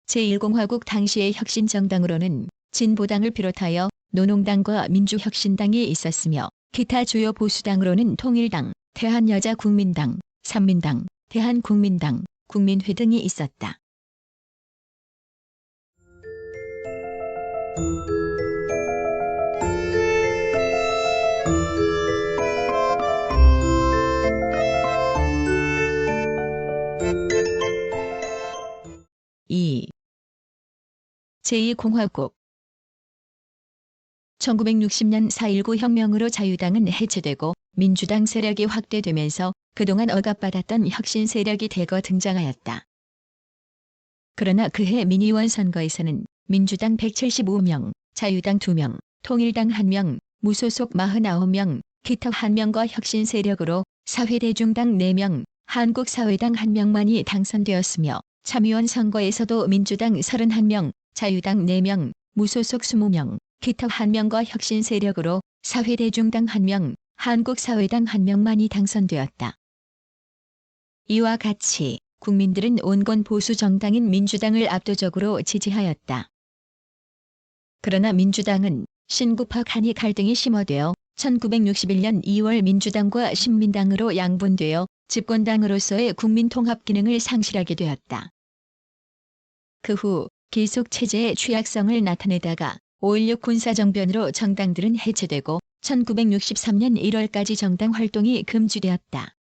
제1공화국 당시의 혁신정당으로는 진보당을 비롯하여 노농당과 민주혁신당이 있었으며 기타 주요 보수당으로는 통일당, 대한여자국민당, 삼민당, 대한국민당, 국민회 등이 있었다. 제2공화국. 1960년 4.19 혁명으로 자유당은 해체되고 민주당 세력이 확대되면서 그동안 억압받았던 혁신 세력이 대거 등장하였다. 그러나 그해 민의원 선거에서는 민주당 175명, 자유당 2명, 통일당 1명, 무소속 49명, 기타 1명과 혁신 세력으로 사회대중당 4명, 한국사회당 1명만이 당선되었으며 참의원 선거에서도 민주당 31명, 자유당 4명, 무소속 20명, 기타 1명과 혁신 세력으로 사회대중당 1명, 한국사회당 1명만이 당선되었다. 이와 같이 국민들은 온건 보수 정당인 민주당을 압도적으로 지지하였다. 그러나 민주당은 신구파 간이 갈등이 심화되어 1961년 2월 민주당과 신민당으로 양분되어 집권당으로서의 국민통합 기능을 상실하게 되었다. 그 후 계속 체제의 취약성을 나타내다가 5.16 군사정변으로 정당들은 해체되고 1963년 1월까지 정당 활동이 금지되었다.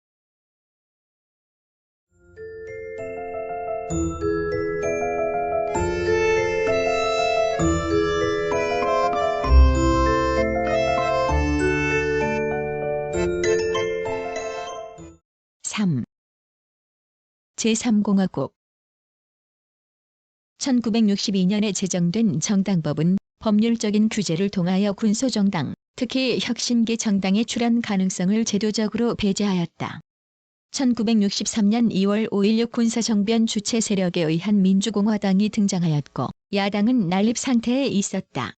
제3공화국 1962년에 제정된 정당법은 법률적인 규제를 통하여 군소정당, 특히 혁신계 정당의 출현 가능성을 제도적으로 배제하였다. 1963년 2월 5.16 군사정변 주체 세력에 의한 민주공화당이 등장하였고 야당은 난립 상태에 있었다.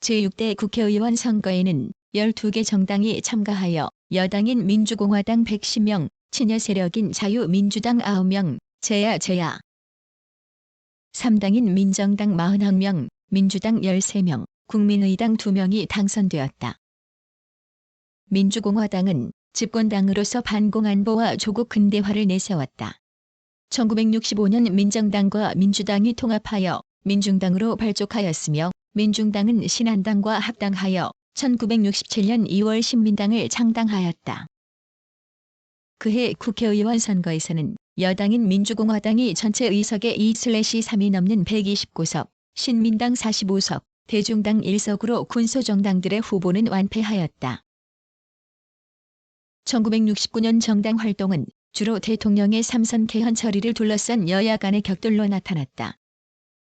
제6대 국회의원 선거에는 12개 정당이 참가하여 여당인 민주공화당 110명, 친여 세력인 자유민주당 9명, 제야 3당인 민정당 41명, 민주당 13명, 국민의당 2명이 당선되었다. 민주공화당은 집권당으로서 반공안보와 조국 근대화를 내세웠다. 1965년 민정당과 민주당이 통합하여 민중당으로 발족하였으며 민중당은 신한당과 합당하여 1967년 2월 신민당을 창당하였다. 그해 국회의원 선거에서는 여당인 민주공화당이 전체 의석의 2/3이 넘는 129석, 신민당 45석, 대중당 1석으로 군소정당들의 후보는 완패하였다. 1969년 정당 활동은 주로 대통령의 3선 개헌 처리를 둘러싼 여야 간의 격돌로 나타났다.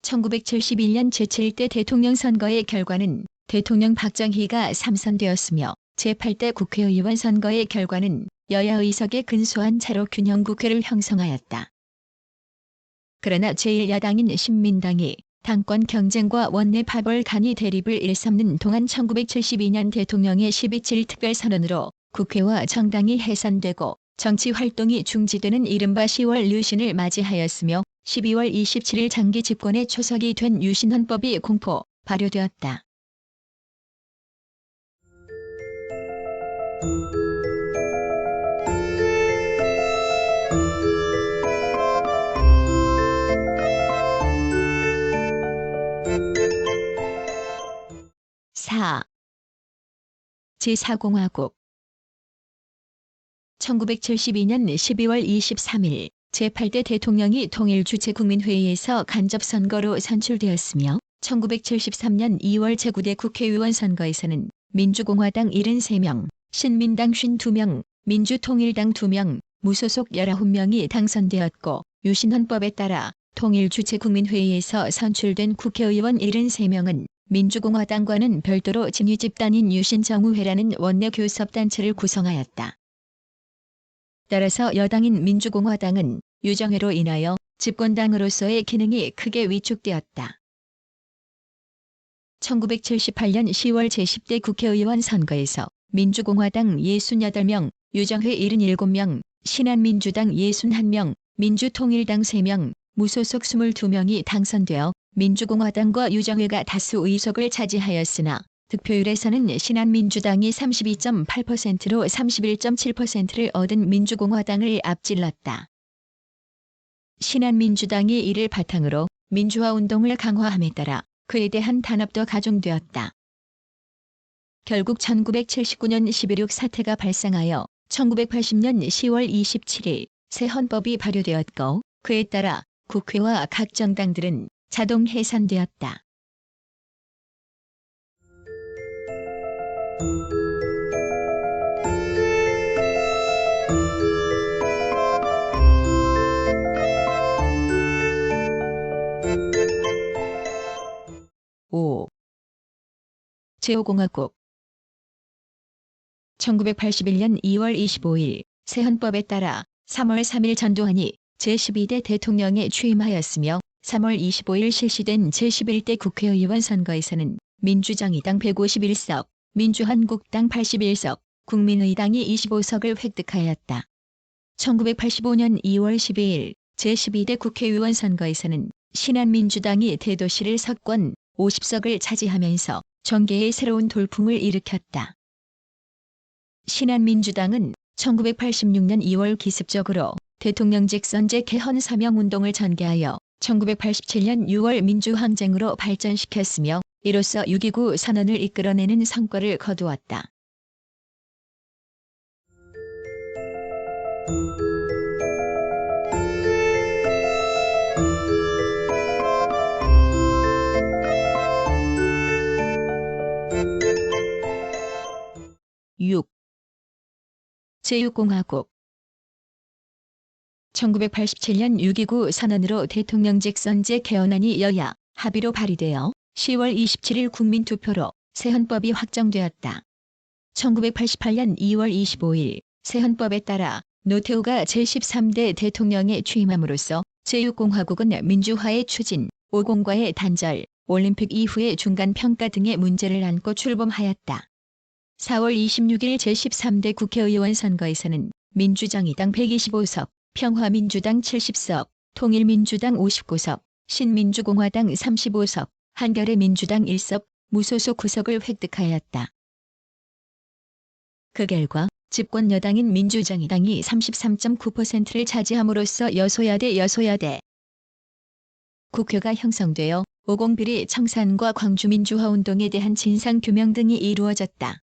1971년 제7대 대통령 선거의 결과는 대통령 박정희가 3선되었으며 제8대 국회의원 선거의 결과는 여야 의석의 근소한 차로 균형국회를 형성하였다. 그러나 제1야당인 신민당이 당권 경쟁과 원내 파벌 간이 대립을 일삼는 동안 1972년 대통령의 12.7 특별선언으로 국회와 정당이 해산되고 정치 활동이 중지되는 이른바 10월 유신을 맞이하였으며 12월 27일 장기 집권의 초석이 된 유신헌법이 공포, 발효되었다. 제4공화국 1972년 12월 23일 제8대 대통령이 통일주체국민회의에서 간접선거로 선출되었으며 1973년 2월 제9대 국회의원 선거에서는 민주공화당 73명, 신민당 52명, 민주통일당 2명, 무소속 19명이 당선되었고 유신헌법에 따라 통일주체국민회의에서 선출된 국회의원 73명은 민주공화당과는 별도로 진위집단인 유신정우회라는 원내 교섭단체를 구성하였다. 따라서 여당인 민주공화당은 유정회로 인하여 집권당으로서의 기능이 크게 위축되었다. 1978년 10월 제10대 국회의원 선거에서 민주공화당 68명, 유정회 77명, 신한민주당 61명, 민주통일당 3명, 무소속 22명이 당선되어 민주공화당과 유정회가 다수 의석을 차지하였으나 득표율에서는 신한민주당이 32.8%로 31.7%를 얻은 민주공화당을 앞질렀다. 신한민주당이 이를 바탕으로 민주화운동을 강화함에 따라 그에 대한 단합도 가중되었다. 결국 1979년 11.6 사태가 발생하여 1980년 10월 27일 새 헌법이 발효되었고 그에 따라 국회와 각 정당들은 자동 해산되었다. 오 제5공화국 1981년 2월 25일 새 헌법에 따라 3월 3일 전두환이 제12대 대통령에 취임하였으며 3월 25일 실시된 제11대 국회의원 선거에서는 민주정의당 151석, 민주한국당 81석, 국민의당이 25석을 획득하였다. 1985년 2월 12일 제12대 국회의원 선거에서는 신한민주당이 대도시를 석권 50석을 차지하면서 정계의 새로운 돌풍을 일으켰다. 신한민주당은 1986년 2월 기습적으로 대통령직 선제 개헌 서명운동을 전개하여 1987년 6월 민주항쟁으로 발전시켰으며 이로써 6.29 선언을 이끌어내는 성과를 거두었다. 제6공화국 1987년 6.29 선언으로 대통령직 선제 개헌안이 여야 합의로 발의되어 10월 27일 국민투표로 새 헌법이 확정되었다. 1988년 2월 25일 새 헌법에 따라 노태우가 제13대 대통령에 취임함으로써 제6공화국은 민주화의 추진, 오공과의 단절, 올림픽 이후의 중간평가 등의 문제를 안고 출범하였다. 4월 26일 제13대 국회의원 선거에서는 민주정의당 125석, 평화민주당 70석, 통일민주당 59석, 신민주공화당 35석, 한겨레민주당 1석, 무소속 9석을 획득하였다. 그 결과 집권 여당인 민주정의당이 33.9%를 차지함으로써 여소야대 국회가 형성되어 오공비리 청산과 광주민주화운동에 대한 진상규명 등이 이루어졌다.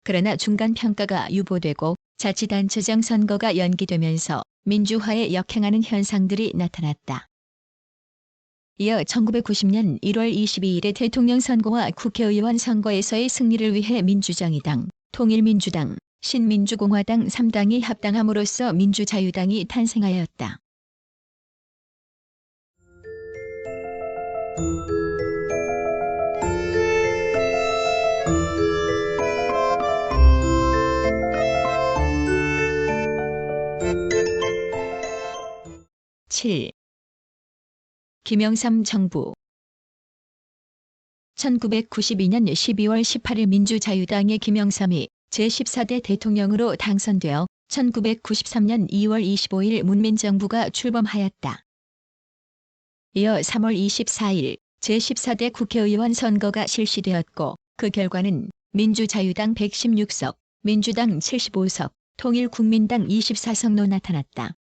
그러나 중간평가가 유보되고 자치단체장 선거가 연기되면서 민주화에 역행하는 현상들이 나타났다. 이어 1990년 1월 22일의 대통령 선거와 국회의원 선거에서의 승리를 위해 민주정의당, 통일민주당, 신민주공화당 3당이 합당함으로써 민주자유당이 탄생하였다. 김영삼 정부 1992년 12월 18일 민주자유당의 김영삼이 제14대 대통령으로 당선되어 1993년 2월 25일 문민정부가 출범하였다. 이어 3월 24일 제14대 국회의원 선거가 실시되었고 그 결과는 민주자유당 116석, 민주당 75석, 통일국민당 24석로 나타났다.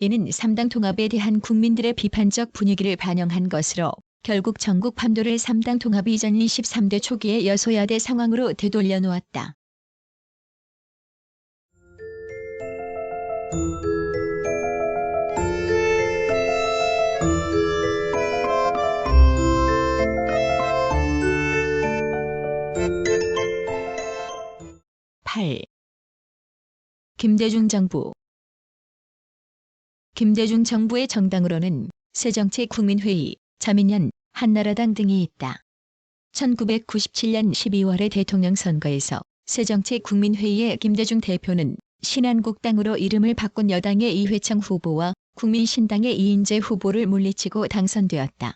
이는 3당 통합에 대한 국민들의 비판적 분위기를 반영한 것으로 결국 전국 판도를 3당 통합 이전 23대 초기의 여소야대 상황으로 되돌려 놓았다. 김대중 정부 김대중 정부의 정당으로는 새정치국민회의, 자민련, 한나라당 등이 있다. 1997년 12월의 대통령 선거에서 새정치국민회의의 김대중 대표는 신한국당으로 이름을 바꾼 여당의 이회창 후보와 국민신당의 이인재 후보를 물리치고 당선되었다.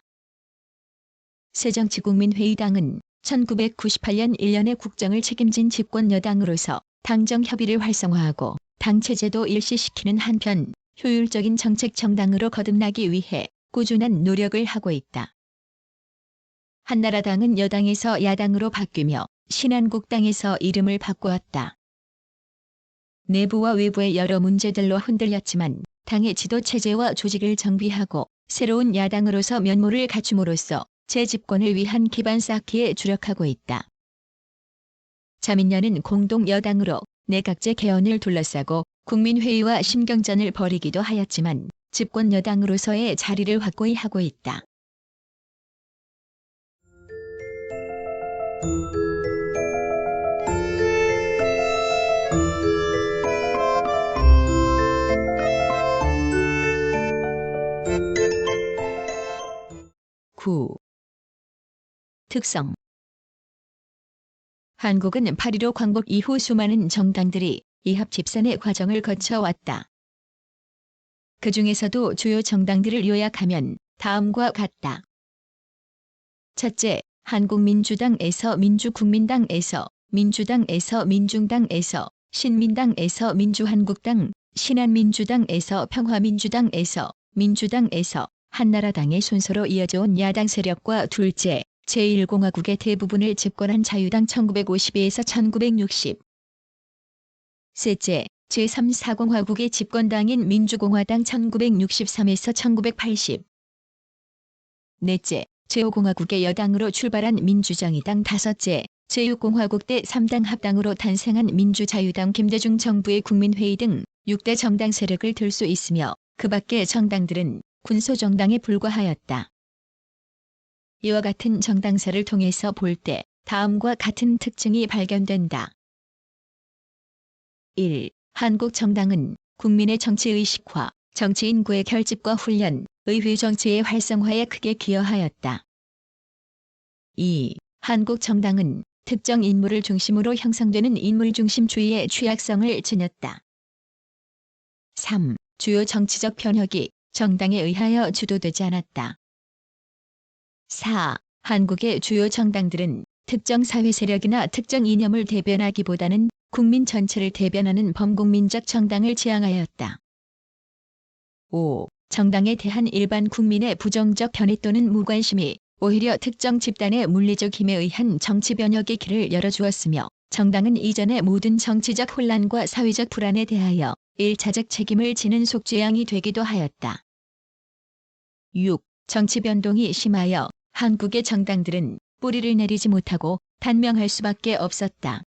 새정치국민회의당은 1998년 1년의 국정을 책임진 집권 여당으로서 당정 협의를 활성화하고 당체제도 일시시키는 한편 효율적인 정책 정당으로 거듭나기 위해 꾸준한 노력을 하고 있다. 한나라당은 여당에서 야당으로 바뀌며 신한국당에서 이름을 바꾸었다. 내부와 외부의 여러 문제들로 흔들렸지만 당의 지도 체제와 조직을 정비하고 새로운 야당으로서 면모를 갖춤으로써 재집권을 위한 기반 쌓기에 주력하고 있다. 자민련은 공동 여당으로 내각제 개헌을 둘러싸고 국민회의와 심경전을 벌이기도 하였지만 집권 여당으로서의 자리를 확고히 하고 있다. 특성. 한국은 8.15 광복 이후 수많은 정당들이 이합 집산의 과정을 거쳐왔다. 그 중에서도 주요 정당들을 요약하면 다음과 같다. 첫째, 한국민주당에서 민주국민당에서 민주당에서 민중당에서 신민당에서 민주한국당 신한민주당에서 평화민주당에서 민주당에서 한나라당의 순서로 이어져온 야당 세력과 둘째, 제1공화국의 대부분을 집권한 자유당 1952에서 1960. 셋째, 제3사공화국의 집권당인 민주공화당 1963에서 1980. 넷째, 제5공화국의 여당으로 출발한 민주정의당. 다섯째, 제6공화국 때 3당 합당으로 탄생한 민주자유당 김대중 정부의 국민회의 등 6대 정당 세력을 들 수 있으며 그 밖의 정당들은 군소정당에 불과하였다. 이와 같은 정당사를 통해서 볼 때 다음과 같은 특징이 발견된다. 1. 한국 정당은 국민의 정치의식화, 정치 인구의 결집과 훈련, 의회 정치의 활성화에 크게 기여하였다. 2. 한국 정당은 특정 인물을 중심으로 형성되는 인물중심주의의 취약성을 지녔다. 3. 주요 정치적 편협이 정당에 의하여 주도되지 않았다. 4. 한국의 주요 정당들은 특정 사회 세력이나 특정 이념을 대변하기보다는 국민 전체를 대변하는 범국민적 정당을 지향하였다. 5. 정당에 대한 일반 국민의 부정적 견해 또는 무관심이 오히려 특정 집단의 물리적 힘에 의한 정치 변혁의 길을 열어주었으며 정당은 이전의 모든 정치적 혼란과 사회적 불안에 대하여 1차적 책임을 지는 속죄양이 되기도 하였다. 6. 정치 변동이 심하여 한국의 정당들은 뿌리를 내리지 못하고 단명할 수밖에 없었다.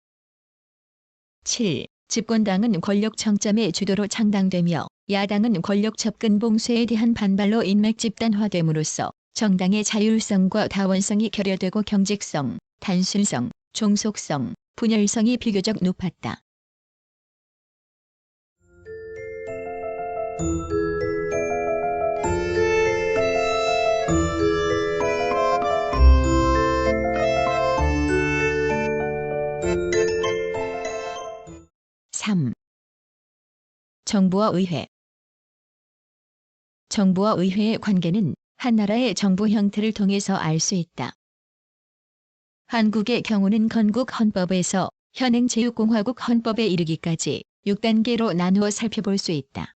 7. 집권당은 권력 정점의 주도로 창당되며 야당은 권력 접근 봉쇄에 대한 반발로 인맥 집단화됨으로써 정당의 자율성과 다원성이 결여되고 경직성, 단순성, 종속성, 분열성이 비교적 높았다. 정부와 의회. 정부와 의회의 관계는 한 나라의 정부 형태를 통해서 알 수 있다. 한국의 경우는 건국 헌법에서 현행 제6공화국 헌법에 이르기까지 6단계로 나누어 살펴볼 수 있다.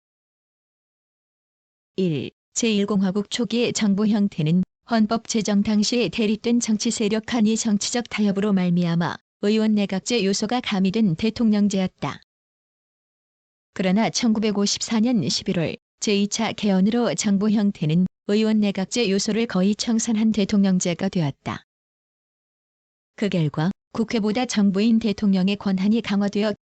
1. 제1공화국 초기의 정부 형태는 헌법 제정 당시에 대립된 정치 세력 간의 정치적 타협으로 말미암아 의원 내각제 요소가 가미된 대통령제였다. 그러나 1954년 11월 제2차 개헌으로 정부 형태는 의원 내각제 요소를 거의 청산한 대통령제가 되었다. 그 결과 국회보다 정부인 대통령의 권한이 강화되어